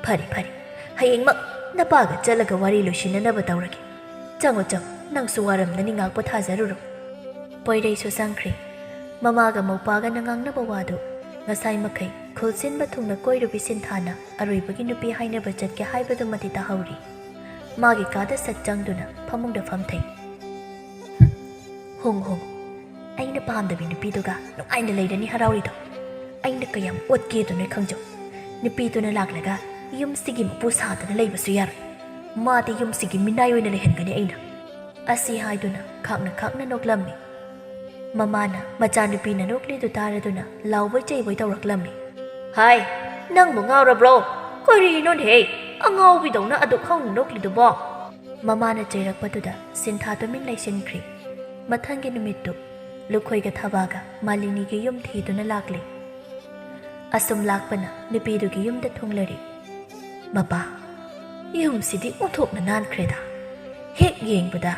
ꯐꯔꯦ ꯐꯔꯦ, ꯍꯌꯦꯡꯃꯛ ꯅꯄꯥꯒ ꯆꯠꯂꯒ ꯋꯥꯔꯤ ꯂꯣꯏꯁꯤꯟꯅꯅꯕ ꯇꯧꯔꯒꯦ꯫ ꯆꯪꯉꯣ ꯆꯪꯉꯣ, ꯅꯪꯁꯨ ꯋꯥꯔꯝꯗꯅꯤ, ꯉꯥꯛ ꯄꯣꯊꯥꯖꯔꯨꯔꯣ꯫ ꯄꯣꯏꯔꯩꯁꯨ ꯆꯪꯈ꯭ꯔꯦ꯫ ꯃꯃꯥꯒ ꯃꯧꯄꯥꯒꯅ ꯉꯥꯡꯅꯕ ꯋꯥꯗꯨ ꯉꯁꯥꯏ ꯃꯈꯩ ꯈꯨꯜ ꯁꯤꯟꯕ ꯊꯨꯡꯅ ꯀꯣꯏꯔꯨꯕꯤ ꯁꯤꯟꯊꯥꯅ ꯑꯔꯣꯏꯕꯒꯤ ꯅꯨꯄꯤ ꯍꯥꯏꯅꯕ ꯆꯠꯀꯦ ꯍꯥꯏꯕꯗꯨꯃꯗꯤ ꯇꯥꯍꯧꯔꯤ꯫ ꯃꯥꯒꯤ ꯀꯥꯗ ꯁꯠ ꯆꯪꯗꯨꯅ ꯐꯃꯨꯡꯗ ꯐꯝꯊꯩ꯫ ꯍꯣꯡ ꯑꯩꯅ ꯄꯥꯝꯗꯕꯤ ꯅꯨꯄꯤꯗꯨꯒ ꯅꯨꯡꯉꯥꯏꯅ ꯂꯩꯔꯅꯤ ꯍꯔꯥꯎꯔꯤꯗꯣ꯫ ꯑꯩꯅ ꯀꯌꯥꯝ ꯑꯣꯠꯀꯦꯗꯣ ꯅꯣꯏ ꯈꯪꯖꯧ꯫ ꯅꯨꯄꯤꯗꯨꯅ ꯂꯥꯛꯂꯒ ꯌꯨꯝꯁꯤꯒꯤ ꯃꯄꯨ ꯁꯥꯗꯅ ꯂꯩꯕꯁꯨ ꯌꯥꯔꯣꯏ꯫ ꯃꯥꯗꯤ ꯌꯨꯝꯁꯤꯒꯤ ꯃꯤꯅꯥꯏ ꯑꯣꯏꯅ ꯂꯩꯍꯟꯒꯅꯤ ꯑꯩꯅ꯫ ꯑꯁꯤ ꯍꯥꯏꯗꯨꯅ ꯈꯥꯛꯅ ꯅꯣꯛꯂꯝꯃꯤ꯫ ꯃꯃꯥꯅ ꯃꯆꯥꯅꯨꯄꯤꯅ ꯅꯣꯛꯂꯤꯗꯨ ꯇꯥꯔꯗꯨꯅ ꯂꯥꯎꯕꯣꯏ ꯆꯩꯕꯣꯏ ꯇꯧꯔꯛꯂꯝꯃꯤ꯫ ꯍꯥꯏ, ꯅꯪꯕꯨ ꯉꯥꯎꯔꯕ꯭ꯔꯣ? ꯀꯔꯤꯅꯣꯅꯦꯍꯦ, ꯑꯉꯥꯎꯕꯤꯗꯧꯅ ꯑꯗꯨꯛ ꯍꯧꯅ ꯅꯣꯛꯂꯤꯗꯨꯕꯣ? ꯃꯃꯥꯅ ꯆꯩꯔꯛꯄꯗꯨꯗ ꯁꯤꯟꯊꯥ ꯇꯨꯃꯤꯟ ꯂꯩꯁꯤꯟꯈ꯭ꯔꯤ꯫ ꯃꯊꯪꯒꯤ ꯅꯨꯃꯤꯠꯇꯨ ꯂꯨꯈꯣꯏꯒ ꯊꯕꯥꯒ ꯃꯥꯂꯤꯅꯤꯒꯤ ꯌꯨꯝ ꯊꯤꯗꯨꯅ ꯂꯥꯛꯂꯤ꯫ ꯑꯁꯨꯝ ꯂꯥꯛꯄꯅ ꯅꯨꯄꯤꯗꯨꯒꯤ ꯌꯨꯝꯗ ꯊꯨꯡꯂꯔꯤ꯫ ꯃꯄꯥ, ꯌꯨꯝꯁꯤꯗꯤ ꯑꯣꯟꯊꯣꯛꯅ ꯅꯥꯟꯈ꯭ꯔꯦꯗ꯫ ꯍꯦꯛ ꯌꯦꯡꯕꯗ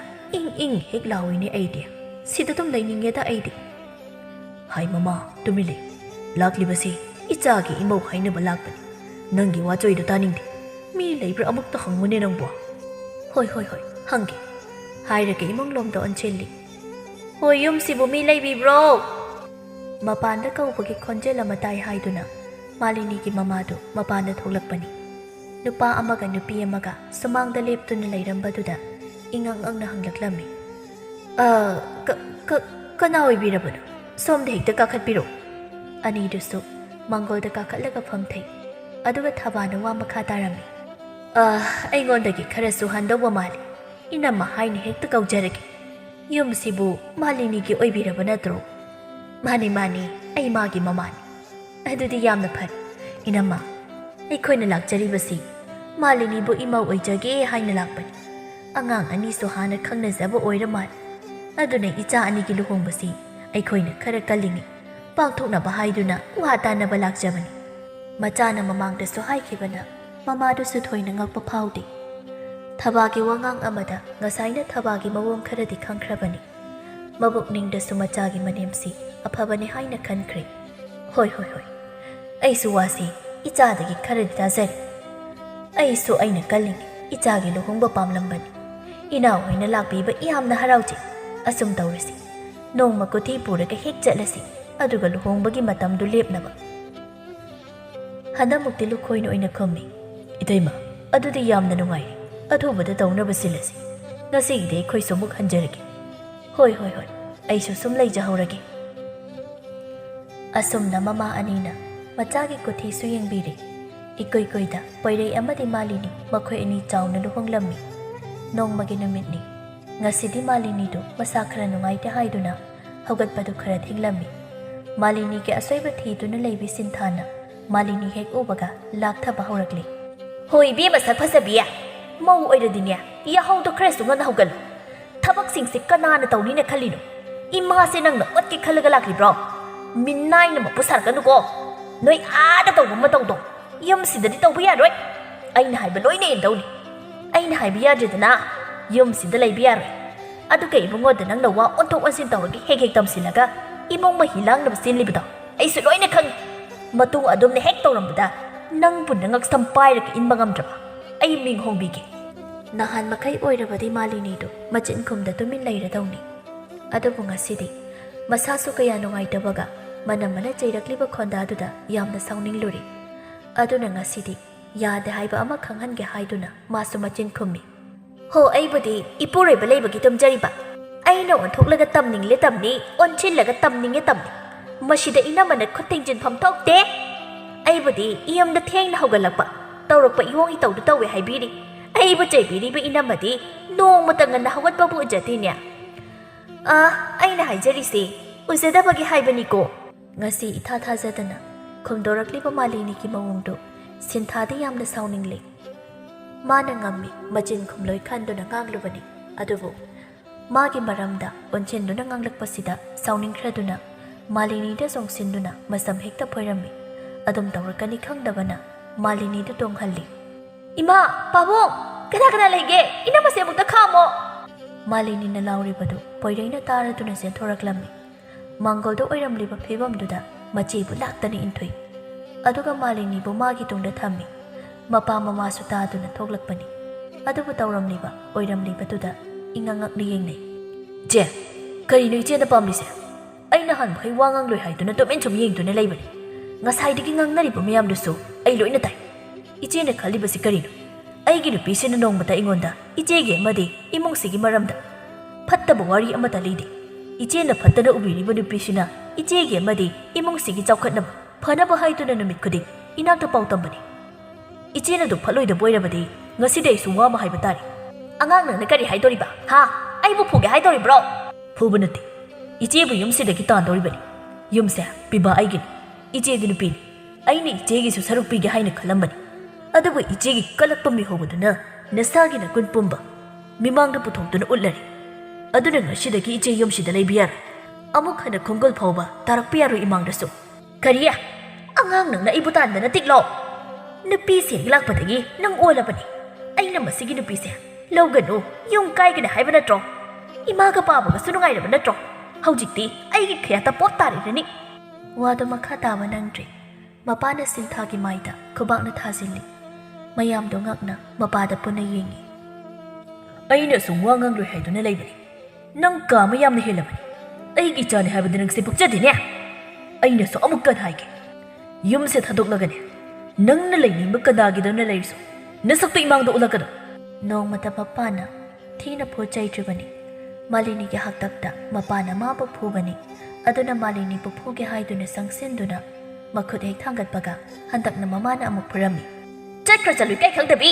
ꯏꯪ ꯍꯦꯛ ꯂꯥꯎꯏꯅꯦ ꯑꯩꯗꯤ꯫ ꯁꯤꯗ ꯑꯗꯨꯝ ꯂꯩꯅꯤꯡꯉꯦꯗ ꯑꯩꯗꯤ꯫ ꯍꯥꯏ ꯃꯃꯥ, ꯇꯨꯃꯤꯟ ꯂꯩ꯫ ꯂꯥꯛꯂꯤꯕꯁꯤ ꯏꯆꯥꯒꯤ ꯏꯃꯧ ꯍꯥꯏꯅꯕ ꯂꯥꯛꯄꯅꯤ꯫ ꯅꯪꯒꯤ ꯋꯥꯆꯣꯏꯗꯣ ꯇꯥꯅꯤꯡꯗꯦ꯫ ꯃꯤ ꯂꯩꯕ꯭ꯔꯥ ꯑꯃꯨꯛꯇ ꯍꯪꯉꯨꯅꯦ ꯅꯪꯕꯣ꯫ ꯍꯣꯏ ꯍꯪꯒꯦ ꯍꯥꯏꯔꯒ ꯏꯃꯨꯡꯂꯣꯝꯗ ꯑꯣꯟꯁꯤꯜꯂꯤ꯫ ꯍꯣꯏ, ꯌꯨꯝꯁꯤꯕꯨ ꯃꯤ ꯂꯩꯕꯤꯕ꯭ꯔꯣ? ꯃꯄꯥꯟꯗ ꯀꯧꯕꯒꯤ ꯈꯣꯟꯖꯦꯜ ꯑꯃ ꯇꯥꯏ ꯍꯥꯏꯗꯨꯅ ꯃꯥꯂꯤꯅꯤꯒꯤ ꯃꯃꯥꯗꯨ ꯃꯄꯥꯟꯗ ꯊꯣꯛꯂꯛꯄꯅꯤ꯫ ꯅꯨꯄꯥ ꯑꯃꯒ ꯅꯨꯄꯤ ꯑꯃꯒ ꯁꯨꯃꯥꯡꯗ ꯂꯦꯞꯇꯨꯅ ꯂꯩꯔꯝꯕꯗꯨꯗ ꯏꯉꯛ-ꯉꯛꯅ ꯍꯪꯂꯛꯂꯝꯃꯤ꯫ ꯀꯅꯥ ꯑꯣꯏꯕꯤꯔꯕꯅꯣ? ꯁꯣꯝꯗ ꯍꯦꯛꯇ ꯀꯥꯈꯠꯄꯤꯔꯣ꯫ ꯑꯅꯤꯗꯨꯁꯨ ꯃꯥꯡꯒꯣꯜꯗ ꯀꯥꯈꯠꯂꯒ ꯐꯝꯊꯩ꯫ ꯑꯗꯨꯒ ꯊꯕꯥꯅ ꯋꯥ ꯃꯈꯥ ꯇꯥꯔꯝꯃꯤ꯫ ꯑꯩꯉꯣꯟꯗꯒꯤ ꯈꯔꯁꯨ ꯍꯟꯗꯧꯕ ꯃꯥꯜꯂꯤ꯫ ꯏꯅꯝꯃ ꯍꯥꯏꯅ ꯍꯦꯛꯇ ꯀꯧꯖꯔꯒꯦ꯫ ꯌꯨꯝꯁꯤꯕꯨ ꯃꯥꯂꯤꯅꯤꯒꯤ ꯑꯣꯏꯕꯤꯔꯕ ꯅꯠꯇ꯭ꯔꯣ? ꯃꯥꯅꯤ, ꯑꯩ ꯃꯥꯒꯤ ꯃꯃꯥꯅꯤ꯫ ꯑꯗꯨꯗꯤ ꯌꯥꯝꯅ ꯐꯔꯦ꯫ ꯏꯅꯝꯃ, ꯑꯩꯈꯣꯏꯅ ꯂꯥꯛꯆꯔꯤꯕꯁꯤ ꯃꯥꯂꯤꯅꯤꯕꯨ ꯏꯃꯧ ꯑꯣꯏꯖꯒꯦ ꯍꯥꯏꯅ ꯂꯥꯛꯄꯅꯤ꯫ ꯑꯉꯥꯡ ꯑꯅꯤꯁꯨ ꯍꯥꯟꯅ ꯈꯪꯅꯖꯕ ꯑꯣꯏꯔ ꯃꯥꯜꯂꯤ꯫ ꯑꯗꯨꯅ ꯏꯆꯥ ꯑꯅꯤꯒꯤ ꯂꯨꯍꯣꯡꯕꯁꯤ ꯑꯩꯈꯣꯏꯅ ꯈꯔ ꯀꯜꯂꯤꯉꯩ ꯄꯥꯡꯊꯣꯛꯅꯕ ꯍꯥꯏꯗꯨꯅ ꯋꯥ ꯇꯥꯅꯕ ꯂꯥꯛꯆꯕꯅꯤ꯫ ꯃꯆꯥꯅ ꯃꯃꯥꯡꯗꯁꯨ ꯍꯥꯏꯈꯤꯕꯅ ꯃꯃꯥꯗꯨꯁꯨ ꯊꯣꯏꯅ ꯉꯛꯄ ꯐꯥꯎꯗꯦ꯫ ꯊꯕꯥꯒꯤ ꯋꯥꯉꯥꯡ ꯑꯃꯗ ꯉꯁꯥꯏꯅ ꯊꯕꯥꯒꯤ ꯃꯑꯣꯡ ꯈꯔꯗꯤ ꯈꯪꯈ꯭ꯔꯕꯅꯤ꯫ ꯃꯕꯨꯛꯅꯤꯡꯗꯁꯨ ꯃꯆꯥꯒꯤ ꯃꯅꯦꯝꯁꯤ ꯑꯐꯕꯅꯤ ꯍꯥꯏꯅ ꯈꯟꯈ꯭ꯔꯦ꯫ ꯍꯣꯏ, ꯑꯩꯁꯨ ꯋꯥꯁꯤ ꯏꯆꯥꯗꯒꯤ ꯈꯔꯗꯤ ꯇꯥꯖꯔꯦ꯫ ꯑꯩꯁꯨ ꯑꯩꯅ ꯀꯜꯂꯤꯉꯩ ꯏꯆꯥꯒꯤ ꯂꯨꯍꯣꯡꯕ ꯄꯥꯝꯂꯝꯕꯅꯤ꯫ ꯏꯅꯥꯎ ꯍꯣꯏꯅ ꯂꯥꯛꯄꯤꯕ ꯌꯥꯝꯅ ꯍꯔꯥꯎꯖꯩ꯫ ꯑꯁꯨꯝ ꯇꯧꯔꯁꯤ, ꯅꯣꯡꯃ ꯀꯨꯊꯤ ꯄꯨꯔꯒ ꯍꯦꯛ ꯆꯠꯂꯁꯤ, ꯑꯗꯨꯒ ꯂꯨꯍꯣꯡꯕꯒꯤ ꯃꯇꯝꯗꯨ ꯂꯦꯞꯅꯕ꯫ ꯍꯟꯗꯛꯃꯨꯛꯇꯤ ꯂꯨꯈꯣꯏꯅ ꯑꯣꯏꯅ ꯈꯨꯝꯃꯤ꯫ ꯏꯇꯩꯃ, ꯑꯗꯨꯗꯤ ꯌꯥꯝꯅ ꯅꯨꯡꯉꯥꯏꯔꯦ꯫ ꯑꯊꯨꯕꯗ ꯇꯧꯅꯕ ꯁꯤꯜꯂꯁꯤ꯫ ꯉꯁꯤꯒꯤꯗꯤ ꯑꯩꯈꯣꯏꯁꯨ ꯑꯃꯨꯛ ꯍꯟꯖꯔꯒꯦ꯫ ꯍꯣꯏ, ꯑꯩꯁꯨ ꯁꯨꯝ ꯂꯩꯖꯍꯧꯔꯒꯦ꯫ ꯑꯁꯨꯝꯅ ꯃꯃꯥ ꯑꯅꯤꯅ ꯃꯆꯥꯒꯤ ꯀꯨꯊꯤꯁꯨ ꯌꯦꯡꯕꯤꯔꯤ꯫ ꯏꯀꯨꯏ-ꯀꯨꯏꯗ ꯄꯣꯏꯔꯩ ꯑꯃꯗꯤ ꯃꯥꯂꯤꯅꯤ ꯃꯈꯣꯏ ꯑꯅꯤ ꯆꯥꯎꯅ ꯂꯨꯍꯣꯡꯂꯝꯃꯤ꯫ ꯅꯣꯡꯃꯒꯤ ꯅꯨꯃꯤꯠꯅꯤ꯫ ꯉꯁꯤꯗꯤ ꯃꯥꯂꯤꯅꯤꯗꯨ ꯃꯁꯥ ꯈꯔ ꯅꯨꯡꯉꯥꯏꯇꯦ ꯍꯥꯏꯗꯨꯅ ꯍꯧꯒꯠꯄꯗꯨ ꯈꯔ ꯊꯦꯡꯂꯝꯃꯤ꯫ ꯃꯥꯂꯤꯅꯤꯒꯤ ꯑꯁꯣꯏꯕ ꯊꯤꯗꯨꯅ ꯂꯩꯕꯤ ꯁꯤꯟꯊꯥꯅ ꯃꯥꯂꯤꯅꯤ ꯍꯦꯛ ꯎꯕꯒ ꯂꯥꯛꯊꯕ ꯍꯧꯔꯛꯂꯤ꯫ ꯍꯣꯏ ꯏꯕꯦꯝꯃ ꯁꯛ ꯐꯖꯕꯤ, ꯃꯧ ꯑꯣꯏꯔꯗꯤꯅꯦ ꯌꯥꯍꯧꯗꯣ ꯈꯔꯁꯨ ꯉꯟꯅ ꯍꯧꯒꯠꯂꯨ꯫ ꯊꯕꯛꯁꯤꯡꯁꯦ ꯀꯅꯥꯅ ꯇꯧꯅꯤꯅ ꯈꯜꯂꯤꯅꯣ? ꯏꯃꯥꯁꯦ ꯅꯪꯅ ꯑꯣꯠꯀꯦ ꯈꯜꯂꯒ ꯂꯥꯛꯂꯤꯕ꯭ꯔꯣ? ꯃꯤꯅꯥꯏꯅ ꯃꯄꯨ ꯁꯥꯔꯛꯀꯅꯨꯀꯣ꯫ ꯅꯣꯏ ꯑꯥꯗ ꯇꯧꯕ ꯃꯇꯧꯗꯣ ꯌꯨꯝꯁꯤꯗꯗꯤ ꯇꯧꯕ ꯌꯥꯔꯣꯏ꯫ ꯑꯩꯅ ꯍꯥꯏꯕ ꯂꯣꯏꯅ ꯏꯟꯗꯧꯅꯤ꯫ ꯑꯩꯅ ꯍꯥꯏꯕ ꯌꯥꯗ꯭ꯔꯦꯗꯅ ꯌꯨꯝꯁꯤꯗ ꯂꯩꯕ ꯌꯥꯔꯣꯏ꯫ ꯑꯗꯨꯒ ꯏꯕꯨꯡꯉꯣꯗ ꯅꯪꯅ ꯋꯥ ꯑꯣꯟꯊꯣꯛ ꯑꯣꯟꯁꯤꯟ ꯇꯧꯔꯒ ꯍꯦꯛ ꯇꯝꯁꯤꯜꯂꯒ ꯏꯃꯨꯡ ꯃꯍꯤ ꯂꯥꯡꯅꯕ ꯆꯦꯜꯂꯤꯕꯗꯣ ꯑꯩꯁꯨ ꯂꯣꯏꯅ ꯈꯪꯉꯤ꯫ ꯃꯇꯨꯡ ꯑꯗꯨꯝꯅ ꯍꯦꯛ ꯇꯧꯔꯝꯕꯗ ꯅꯪꯕꯨ ꯉꯛꯁꯝ ꯄꯥꯏꯔꯒ ꯏꯟꯕ ꯉꯝꯗ꯭ꯔꯕ ꯑꯩ ꯃꯤꯡ ꯍꯣꯡꯕꯤꯒꯦ꯫ ꯅꯍꯥꯟ ꯃꯈꯩ ꯑꯣꯏꯔꯕꯗꯤ ꯃꯥꯂꯤꯅꯤꯗꯨ ꯃꯆꯤꯟ ꯈꯨꯝꯗ ꯇꯨꯃꯤꯟ ꯂꯩꯔꯗꯧꯅꯤ꯫ ꯑꯗꯨꯕꯨ ꯉꯁꯤꯗꯤ ꯃꯁꯥꯁꯨ ꯀꯌꯥ ꯅꯨꯡꯉꯥꯏꯇꯕꯒ ꯃꯅꯝꯃꯅ ꯆꯩꯔꯛꯂꯤꯕ ꯈꯣꯟꯗꯥꯗꯨꯗ ꯌꯥꯝꯅ ꯁꯥꯎꯅꯤꯡꯂꯨꯔꯤ꯫ ꯑꯗꯨꯅ ꯉꯁꯤꯗꯤ ꯌꯥꯗꯦ ꯍꯥꯏꯕ ꯑꯃ ꯈꯪꯍꯟꯒꯦ ꯍꯥꯏꯗꯨꯅ ꯃꯥꯁꯨ ꯃꯆꯤꯟ ꯈꯨꯝꯃꯤ꯫ ꯍꯣ, ꯑꯩꯕꯨꯗꯤ ꯏꯄꯨꯔꯣꯏꯕ ꯂꯩꯕꯒꯤ ꯇꯨꯝꯖꯔꯤꯕ꯫ ꯑꯩꯅ ꯑꯣꯟꯊꯣꯛꯂꯒ ꯇꯝꯅꯤꯡꯂꯦ ꯇꯝꯅꯤ, ꯑꯣꯟꯁꯤꯜꯂꯒ ꯇꯝꯅꯤꯡꯉꯦ ꯇꯝꯅꯤ꯫ ꯃꯁꯤꯗ ꯏꯅꯝꯃꯅ ꯈꯨꯠ ꯊꯤꯡꯖꯤꯟꯐꯝ ꯊꯣꯛꯇꯦ꯫ ꯑꯩꯕꯨꯗꯤ ꯌꯨꯝꯗ ꯊꯦꯡꯅ ꯍꯧꯒꯠꯂꯛꯄ, ꯇꯧꯔꯛꯄ ꯏꯍꯣꯡ ꯏꯇꯧꯗꯨ ꯇꯧꯋꯦ ꯍꯥꯏꯕꯤꯔꯤ꯫ ꯑꯩꯕꯨ ꯆꯩꯕꯤꯔꯤꯕ ꯏꯅꯝꯃꯗꯤ ꯅꯣꯡꯃꯇ ꯉꯟꯅ ꯍꯧꯒꯠꯄꯕꯨ ꯎꯖꯗꯦꯅꯦ꯫ ꯑꯩꯅ ꯍꯥꯏꯖꯔꯤꯁꯤ ꯎꯖꯗꯕꯒꯤ ꯍꯥꯏꯕꯅꯤꯀꯣ꯫ ꯉꯁꯤ ꯏꯊꯥ ꯊꯥꯖꯗꯅ ꯈꯨꯝꯗꯣꯔꯛꯂꯤꯕ ꯃꯥꯂꯤꯅꯤꯒꯤ ꯃꯑꯣꯡꯗꯨ ꯁꯤꯟꯊꯥꯗꯤ ꯌꯥꯝꯅ ꯁꯥꯎꯅꯤꯡꯂꯤ꯫ ꯃꯥꯅ ꯉꯝꯃꯤ ꯃꯆꯤꯟ ꯈꯨꯝꯂꯣꯏ ꯈꯟꯗꯨꯅ ꯉꯥꯡꯂꯨꯕꯅꯤ꯫ ꯑꯗꯨꯕꯨ ꯃꯥꯒꯤ ꯃꯔꯝꯗ ꯑꯣꯟꯁꯤꯟꯗꯨꯅ ꯉꯥꯡꯂꯛꯄꯁꯤꯗ ꯁꯥꯎꯅꯤꯡꯈ꯭ꯔꯗꯨꯅ ꯃꯥꯂꯤꯅꯤꯗ ꯆꯣꯡꯁꯤꯟꯗꯨꯅ ꯃꯁꯝ ꯍꯦꯛꯇ ꯐꯣꯏꯔꯝꯃꯤ꯫ ꯑꯗꯨꯝ ꯇꯧꯔꯛꯀꯅꯤ ꯈꯪꯗꯕꯅ ꯃꯥꯂꯤꯅꯤꯗꯨ ꯇꯣꯡꯍꯜꯂꯤ꯫ ꯏꯃꯥ, ꯄꯥꯕꯨꯡ, ꯀꯅꯥ ꯂꯩꯒꯦ? ꯏꯅꯝꯃ ꯋꯥꯔꯤꯁꯦ ꯑꯃꯨꯛꯇ ꯈꯥꯝꯃꯣ ꯃꯥꯂꯤꯅꯤꯅ ꯂꯥꯎꯔꯤꯕꯗꯨ ꯄꯣꯏꯔꯩꯅ ꯇꯥꯔꯗꯨꯅ ꯆꯦꯟꯊꯣꯔꯛꯂꯝꯃꯤ ꯃꯥꯡꯒꯣꯜꯗ ꯑꯣꯏꯔꯝꯂꯤꯕ ꯐꯤꯕꯝꯗꯨꯗ ꯃꯆꯦꯕꯨ ꯂꯥꯛꯇꯅ ꯏꯟꯊꯨꯏ ꯑꯗꯨꯒ ꯃꯥꯂꯤꯅꯤꯕꯨ ꯃꯥꯒꯤ ꯇꯨꯡꯗ ꯊꯝꯃꯤ ꯃꯄꯥ ꯃꯃꯥꯁꯨ ꯇꯥꯗꯨꯅ ꯊꯣꯛꯂꯛꯄꯅꯤ ꯑꯗꯨꯕꯨ ꯇꯧꯔꯝꯂꯤꯕ ꯑꯣꯏꯔꯝꯂꯤꯕꯗꯨꯗ ꯏꯉꯛꯉꯛꯅ ꯌꯦꯡꯅꯩ ꯆꯦ ꯀꯔꯤꯅꯣ ꯏꯆꯦꯅ ꯄꯥꯝꯂꯤꯁꯦ ꯑꯩ ꯅꯍꯥꯟꯃꯈꯩ ꯋꯥ ꯉꯥꯡꯂꯣꯏ ꯍꯥꯏꯗꯨꯅ ꯇꯨꯃꯤꯟ ꯁꯨꯝ ꯌꯦꯡꯗꯨꯅ ꯂꯩꯕꯅꯤ ꯉꯁꯥꯏꯗꯒꯤ ꯉꯥꯡꯅꯔꯤꯕ ꯃꯌꯥꯝꯗꯨꯁꯨ ꯑꯩ ꯂꯣꯏꯅ ꯇꯥꯏ ꯏꯆꯦꯅ ꯈꯜꯂꯤꯕꯁꯤ ꯀꯔꯤꯅꯣ ꯑꯩꯒꯤ ꯅꯨꯄꯤꯁꯤꯅ ꯅꯣꯡꯃꯇ ꯑꯩꯉꯣꯟꯗ ꯏꯆꯦꯒꯤ ꯑꯃꯗꯤ ꯏꯃꯨꯡꯁꯤꯒꯤ ꯃꯔꯝꯗ ꯐꯠꯇꯕ ꯋꯥꯔꯤ ꯑꯃꯠꯇ ꯂꯤꯗꯦ ꯏꯆꯦꯅ ꯐꯠꯇꯅ ꯎꯕꯤꯔꯤꯕ ꯅꯨꯄꯤꯁꯤꯅ ꯏꯆꯦꯒꯤ ꯑꯃꯗꯤ ꯏꯃꯨꯡꯁꯤꯒꯤ ꯆꯥꯎꯈꯠꯅꯕ ꯐꯅꯕ ꯍꯥꯏꯗꯨꯅ ꯅꯨꯃꯤꯠ ꯈꯨꯗꯤꯡ ꯏꯅꯥꯛꯇ ꯄꯥꯎ ꯇꯝꯕꯅꯤ ꯏꯆꯦꯅ ꯑꯗꯨꯝ ꯐꯠꯂꯣꯏꯗꯕ ꯑꯣꯏꯔꯕꯗꯤ ꯉꯁꯤꯗꯤ ꯑꯩꯁꯨ ꯋꯥ ꯑꯃ ꯍꯥꯏꯕ ꯇꯥꯔꯦ ꯑꯉꯥꯡ ꯅꯪꯅ ꯀꯔꯤ ꯍꯥꯏꯗꯣꯔꯤꯕ ꯍꯥ ꯑꯩꯕꯨ ꯐꯨꯒꯦ ꯍꯥꯏꯗꯣꯔꯤꯕ꯭ꯔꯣ ꯐꯨꯕ ꯅꯠꯇꯦ ꯏꯆꯦꯕꯨ ꯌꯨꯝꯁꯤꯗꯒꯤ ꯇꯥꯟꯗꯣꯔꯤꯕꯅꯤ ꯌꯨꯝꯁꯦ ꯄꯤꯕꯥ ꯑꯩꯒꯤꯅꯤ ꯏꯆꯦꯒꯤ ꯅꯨꯄꯤꯅꯤ ꯑꯩꯅ ꯏꯆꯦꯒꯤꯁꯨ ꯁꯔꯨꯛ ꯄꯤꯒꯦ ꯍꯥꯏꯅ ꯈꯜꯂꯝꯕꯅꯤ ꯑꯗꯨꯕꯨ ꯏꯆꯦꯒꯤ ꯀꯜꯂꯛꯄ ꯃꯤꯍꯧꯕꯗꯨꯅ ꯅꯁꯥꯒꯤ ꯅꯒꯨꯟ ꯄꯨꯝꯕ ꯃꯤꯃꯥꯡꯗ ꯄꯨꯊꯣꯛꯇꯨꯅ ꯎꯠꯂꯔꯤ ꯑꯗꯨꯅ ꯉꯁꯤꯗꯒꯤ ꯏꯆꯦ ꯌꯨꯝꯁꯤꯗ ꯂꯩꯕ ꯌꯥꯔꯣꯏ ꯑꯃꯨꯛ ꯍꯟꯅ ꯈꯣꯡꯒꯣꯜ ꯐꯥꯎꯕ ꯇꯥꯔꯛꯄ ꯌꯥꯔꯣꯏ ꯏꯃꯥꯡꯗꯁꯨ ꯀꯔꯤ ꯑꯉꯥꯡ ꯅꯪꯅ ꯑꯩꯕꯨ ꯇꯥꯟꯗꯅ ꯇꯤꯛꯂꯣ ꯅꯨꯄꯤ ꯁꯦꯟꯒꯤ ꯂꯥꯛꯄꯗꯒꯤ ꯅꯪ ꯑꯣꯜꯂꯕꯅꯤ ꯑꯩꯅ ꯃꯁꯤꯒꯤ ꯅꯨꯄꯤꯁꯦ ꯂꯧꯒꯅꯨ ꯌꯨꯝ ꯀꯥꯏꯒꯅ ꯍꯥꯏꯕ ꯅꯠꯇ꯭ꯔꯣ ꯏꯃꯥꯒ ꯄꯥꯕꯒꯁꯨ ꯅꯨꯡꯉꯥꯏꯔꯕ ꯅꯠꯇ꯭ꯔꯣ ꯍꯧꯖꯤꯛꯇꯤ ꯑꯩꯒꯤ ꯈꯌꯥꯠꯇ ꯄꯣꯠ ꯇꯥꯔꯤꯔꯅꯤ ꯋꯥꯗꯣ ꯃꯈꯥ ꯇꯥꯕ ꯅꯪꯗ꯭ꯔꯤ ꯃꯄꯥꯅ ꯁꯤꯟꯊꯥꯒꯤ ꯃꯥꯏꯗ ꯈꯨꯕꯥꯛꯅ ꯊꯥꯖꯤꯜꯂꯤ ꯃꯌꯥꯝꯗꯣ ꯉꯛꯅ ꯃꯄꯥꯗ ꯄꯨꯟꯅ ꯌꯦꯡꯉꯤ ꯑꯩꯅꯁꯨ ꯋꯥ ꯉꯥꯡꯂꯣꯏ ꯍꯥꯏꯗꯨꯅ ꯂꯩꯕꯅꯤ ꯅꯪ ꯀꯥ ꯑꯃ ꯌꯥꯝꯅ ꯍꯦꯜꯂꯕꯅꯤ ꯑꯩꯒꯤ ꯏꯆꯥꯅꯤ ꯍꯥꯏꯕꯗ ꯅꯪꯁꯦ ꯄꯛꯆꯗꯦꯅꯦ ꯑꯩꯅꯁꯨ ꯑꯃꯨꯛꯀ ꯍꯥꯏꯒꯦ ꯌꯨꯝꯁꯦ ꯊꯥꯗꯣꯛꯂꯒꯅꯦ ꯅꯪꯅ ꯂꯩꯅꯤꯡꯕ ꯀꯅꯥꯒꯤꯗꯧꯅ ꯂꯩꯔꯁꯨ ꯅꯁꯛꯇꯣ ꯏꯃꯥꯡꯗ ꯎꯠꯂꯛꯀꯅꯨ ꯅꯣꯡꯃꯇ ꯃꯄꯥꯅ ꯊꯤꯅ ꯐꯨꯆꯩꯗ꯭ꯔꯤꯕꯅꯤ ꯃꯥꯂꯤꯅꯤꯒꯤ ꯍꯥꯛꯇꯛꯇ ꯃꯄꯥꯅ ꯃꯥꯕꯨ ꯐꯨꯕꯅꯤ ꯑꯗꯨꯅ ꯃꯥꯂꯤꯅꯤꯕꯨ ꯐꯨꯒꯦ ꯍꯥꯏꯗꯨꯅ ꯆꯪꯁꯤꯟꯗꯨꯅ ꯃꯈꯨꯠ ꯍꯦꯛ ꯊꯥꯡꯒꯠꯄꯒ ꯍꯟꯗꯛꯅ ꯃꯃꯥꯅ ꯑꯃꯨꯛ ꯐꯨꯔꯝꯃꯤ ꯆꯠꯈ꯭ꯔ ꯆꯠꯂꯨꯏ ꯀꯩ ꯈꯪꯗꯕꯤ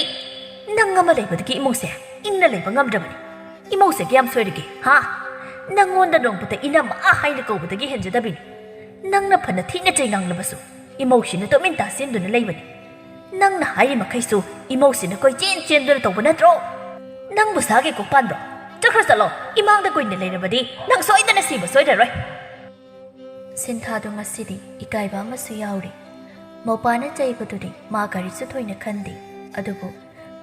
ꯅꯪ ꯑꯃ ꯂꯩꯕꯗꯒꯤ ꯏꯃꯨꯡꯁꯦ ꯏꯪꯅ ꯂꯩꯕ ꯉꯝꯗ꯭ꯔꯕꯅꯤ ꯏꯃꯧꯁꯦ ꯀꯌꯥꯝ ꯁꯣꯏꯔꯒꯦ ꯍꯥ ꯅꯪꯉꯣꯟꯗ ꯅꯣꯡꯃꯇ ꯏꯅꯝꯃ ꯍꯥꯏꯅ ꯀꯧꯕꯗꯒꯤ ꯍꯦꯟꯖꯗꯕꯤꯅꯤ ꯅꯪꯅ ꯐꯅ ꯊꯤꯅ ꯆꯩꯉꯥꯡꯂꯕꯁꯨ ꯏꯃꯧꯁꯤꯅ ꯇꯨꯃꯤꯟ ꯇꯥꯁꯤꯟꯗꯨꯅ ꯂꯩꯕꯅꯤ ꯅꯪꯅ ꯍꯥꯏꯔꯤ ꯃꯈꯩꯁꯨ ꯏꯃꯧꯁꯤꯅ ꯀꯣꯏꯆꯦꯟ ꯆꯦꯟꯗꯨꯅ ꯇꯧꯕ ꯅꯠꯇ꯭ꯔꯣ ꯅꯪꯕꯨ ꯁꯥꯒꯦ ꯀꯣꯛ ꯄꯥꯟꯕ꯭ꯔꯣ ꯆꯠꯈ꯭ꯔ ꯆꯠꯂꯣ ꯏꯃꯥꯡꯗ ꯀꯨꯏꯅ ꯂꯩꯔꯕꯗꯤ ꯅꯪ ꯁꯣꯏꯗꯅ ꯁꯤꯕ ꯁꯣꯏꯗꯔꯣꯏ ꯁꯤꯟꯊꯥꯗꯣ ꯉꯁꯤꯗꯤ ꯏꯀꯥꯏꯕ ꯑꯃꯁꯨ ꯌꯥꯎꯔꯤ ꯃꯧꯄꯥꯅ ꯆꯩꯕꯗꯨꯗꯤ ꯃꯥ ꯀꯔꯤꯁꯨ ꯊꯣꯏꯅ ꯈꯟꯗꯦ ꯑꯗꯨꯕꯨ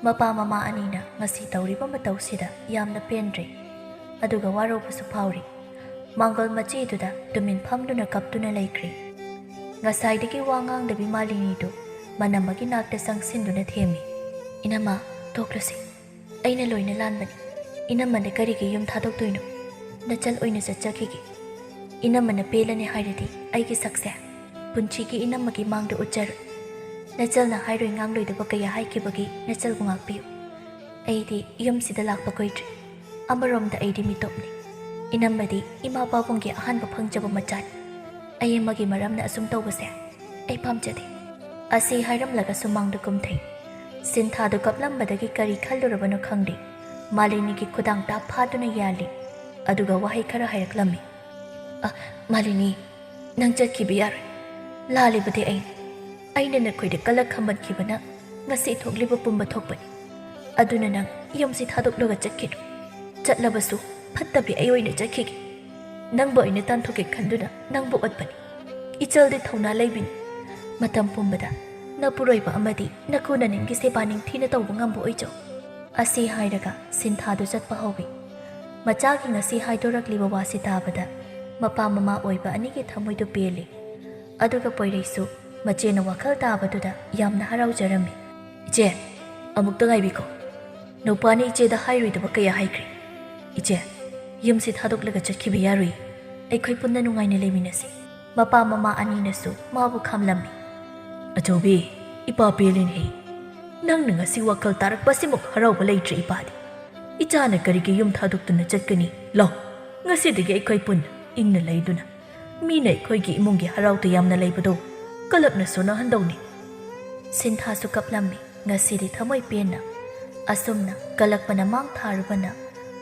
ꯃꯄꯥ ꯃꯃꯥ ꯑꯅꯤꯅ ꯉꯁꯤ ꯇꯧꯔꯤꯕ ꯃꯇꯧꯁꯤꯗ ꯌꯥꯝꯅ ꯄꯦꯟꯗ꯭ꯔꯦ ꯑꯗꯨꯒ ꯋꯥꯔꯧꯕꯁꯨ ꯐꯥꯎꯔꯤ ꯃꯥꯡꯒꯣꯜ ꯃꯆꯦꯗꯨꯗ ꯇꯨꯃꯤꯟ ꯐꯝꯗꯨꯅ ꯀꯞꯇꯨꯅ ꯂꯩꯈ꯭ꯔꯦ ꯉꯁꯥꯏꯗꯒꯤ ꯋꯥ ꯉꯥꯡꯗꯕꯤ ꯃꯥꯂꯤꯅꯤꯗꯨ ꯃꯅꯝꯃꯒꯤ ꯅꯥꯛꯇ ꯆꯪꯁꯤꯟꯗꯨꯅ ꯊꯦꯝꯃꯤ ꯏꯅꯝꯃ ꯇꯣꯛꯂꯁꯤ ꯑꯩꯅ ꯂꯣꯏꯅ ꯂꯥꯟꯕꯅꯤ ꯏꯅꯝꯃꯅ ꯀꯔꯤꯒꯤ ꯌꯨꯝ ꯊꯥꯗꯣꯛꯇꯣꯏꯅꯣ ꯅꯆꯜ ꯑꯣꯏꯅ ꯆꯠꯆꯈꯤꯒꯦ ꯏꯅꯝꯃꯅ ꯄꯦꯜꯂꯅꯤ ꯍꯥꯏꯔꯗꯤ ꯑꯩꯒꯤ ꯁꯛꯁꯦ ꯄꯨꯟꯁꯤꯒꯤ ꯏꯅꯝꯃꯒꯤ ꯃꯥꯡꯗ ꯎꯠꯆꯔꯣꯏ ꯅꯆꯜꯅ ꯍꯥꯏꯔꯣꯏ ꯉꯥꯡꯂꯣꯏꯗꯕ ꯀꯌꯥ ꯍꯥꯏꯈꯤꯕꯒꯤ ꯅꯆꯜꯕꯨ ꯉꯥꯛꯄꯤꯌꯨ ꯑꯩꯗꯤ ꯌꯨꯝꯁꯤꯗ ꯂꯥꯛꯄ ꯀꯨꯏꯗ꯭ꯔꯤ ꯑꯃꯔꯣꯝꯗ ꯑꯩꯗꯤ ꯃꯤꯇꯣꯞꯅꯤ ꯏꯅꯝꯃꯗꯤ ꯏꯃꯥ ꯄꯥꯕꯨꯡꯒꯤ ꯑꯍꯥꯟꯕ ꯐꯪꯖꯕ ꯃꯆꯥꯅꯤ ꯑꯩ ꯑꯃꯒꯤ ꯃꯔꯝꯅ ꯑꯁꯨꯝ ꯇꯧꯕꯁꯦ ꯑꯩ ꯄꯥꯝꯖꯗꯦ ꯑꯁꯤ ꯍꯥꯏꯔꯝꯂꯒꯁꯨ ꯃꯥꯡꯗ ꯀꯨꯝꯊꯩ ꯁꯤꯟꯊꯥꯗꯨ ꯀꯞꯂꯝꯕꯗꯒꯤ ꯀꯔꯤ ꯈꯜꯂꯨꯔꯕꯅꯣ ꯈꯪꯗꯦ ꯃꯥꯂꯤꯅꯤꯒꯤ ꯈꯨꯗꯥꯡ ꯇꯥꯞ ꯐꯥꯗꯨꯅ ꯌꯥꯜꯂꯤ ꯑꯗꯨꯒ ꯋꯥꯍꯩ ꯈꯔ ꯍꯥꯏꯔꯛꯂꯝꯃꯤ ꯃꯥꯂꯤꯅꯤ ꯅꯪ ꯆꯠꯈꯤꯕ ꯌꯥꯔꯣꯏ ꯂꯥꯜꯂꯤꯕꯗꯤ ꯑꯩꯅ ꯅꯈꯣꯏꯗ ꯀꯜꯂꯛ ꯈꯝꯕꯟꯈꯤꯕꯅ ꯉꯁꯤ ꯊꯣꯛꯂꯤꯕ ꯄꯨꯝꯕ ꯊꯣꯛꯄꯅꯤ ꯑꯗꯨꯅ ꯅꯪ ꯌꯨꯝꯁꯤ ꯊꯥꯗꯣꯛꯂꯒ ꯆꯠꯈꯤꯅꯨ ꯆꯠꯂꯕꯁꯨ ꯐꯠꯇꯕꯤ ꯑꯩ ꯑꯣꯏꯅ ꯆꯠꯈꯤꯒꯦ ꯅꯪꯕꯨ ꯑꯩꯅ ꯇꯥꯟꯊꯣꯛꯀꯦ ꯈꯟꯗꯨꯅ ꯅꯪꯕꯨ ꯑꯣꯠꯄꯅꯤ ꯏꯆꯜꯗꯤ ꯊꯧꯅꯥ ꯂꯩꯕꯤꯅꯤ ꯃꯇꯝ ꯄꯨꯝꯕꯗ ꯅꯄꯨꯔꯣꯏꯕ ꯑꯃꯗꯤ ꯅꯀꯨ ꯅꯅꯤꯡꯒꯤ ꯁꯦꯕꯥ ꯅꯤꯡꯊꯤꯅ ꯇꯧꯕ ꯉꯝꯕ ꯑꯣꯏꯖꯧ ꯑꯁꯤ ꯍꯥꯏꯔꯒ ꯁꯤꯟꯊꯥꯗꯨ ꯆꯠꯄ ꯍꯧꯋꯤ ꯃꯆꯥꯒꯤ ꯉꯁꯤ ꯍꯥꯏꯗꯣꯔꯛꯂꯤꯕ ꯋꯥꯁꯤ ꯇꯥꯕꯗ ꯃꯄꯥ ꯃꯃꯥ ꯑꯣꯏꯕ ꯑꯅꯤꯒꯤ ꯊꯃꯣꯏꯗꯨ ꯄꯦꯜꯂꯤ ꯑꯗꯨꯒ ꯄꯣꯏꯔꯩꯁꯨ ꯃꯆꯦꯅ ꯋꯥꯈꯜ ꯇꯥꯕꯗꯨꯗ ꯌꯥꯝꯅ ꯍꯔꯥꯎꯖꯔꯝꯃꯤ ꯏꯆꯦ ꯑꯃꯨꯛꯇ ꯉꯥꯏꯕꯤꯈꯣ ꯅꯧꯄꯥꯅ ꯏꯆꯦꯗ ꯍꯥꯏꯔꯣꯏꯗꯕ ꯀꯌꯥ ꯍꯥꯏꯈ꯭ꯔꯦ ꯏꯆꯦ ꯌꯨꯝꯁꯤ ꯊꯥꯗꯣꯛꯂꯒ ꯆꯠꯈꯤꯕ ꯌꯥꯔꯣꯏ ꯑꯩꯈꯣꯏ ꯄꯨꯟꯅ ꯅꯨꯡꯉꯥꯏꯅ ꯂꯩꯃꯤꯟꯅꯁꯤ ꯃꯄꯥ ꯃꯃꯥ ꯑꯅꯤꯅꯁꯨ ꯃꯥꯕꯨ ꯈꯥꯝꯂꯝꯃꯤ ꯑꯆꯧꯕꯤ ꯏꯄꯥ ꯄꯦꯜꯂꯤꯅꯦ ꯅꯪꯅ ꯉꯁꯤ ꯋꯥꯈꯜ ꯇꯥꯔꯛꯄꯁꯤꯃꯨꯛ ꯍꯔꯥꯎꯕ ꯂꯩꯇ꯭ꯔꯦ ꯏꯄꯥꯗꯤ ꯏꯆꯥꯅ ꯀꯔꯤꯒꯤ ꯌꯨꯝ ꯊꯥꯗꯣꯛꯇꯨꯅ ꯆꯠꯀꯅꯤ ꯂꯥꯎ ꯉꯁꯤꯗꯒꯤ ꯑꯩꯈꯣꯏ ꯄꯨꯟꯅ ꯏꯪꯅ ꯂꯩꯗꯨꯅ ꯃꯤꯅ ꯑꯩꯈꯣꯏꯒꯤ ꯏꯃꯨꯡꯒꯤ ꯍꯔꯥꯎ ꯇꯌꯥꯝꯅ ꯂꯩꯕꯗꯣ ꯀꯂꯛꯅ ꯁꯣꯟꯅꯍꯟꯗꯧꯅꯤ ꯁꯤꯟꯊꯥꯁꯨ ꯀꯞꯂꯝꯃꯤ ꯉꯁꯤꯗꯤ ꯊꯃꯣꯏ ꯄꯦꯟꯅ ꯑꯁꯨꯝꯅ ꯀꯂꯛꯄꯅ ꯃꯥꯡ ꯊꯥꯔꯨꯕꯅ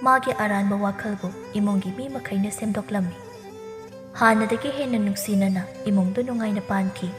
ꯃꯥꯒꯤ ꯑꯔꯥꯟꯕ ꯋꯥꯈꯜꯕꯨ ꯏꯃꯨꯡꯒꯤ ꯃꯤ ꯃꯈꯩꯅ ꯁꯦꯝꯗꯣꯛꯂꯝꯃꯤ ꯍꯥꯟꯅꯗꯒꯤ ꯍꯦꯟꯅ ꯅꯨꯡꯁꯤꯅꯅ ꯏꯃꯨꯡꯗꯨ ꯅꯨꯡꯉꯥꯏꯅ ꯄꯥꯟꯈꯤ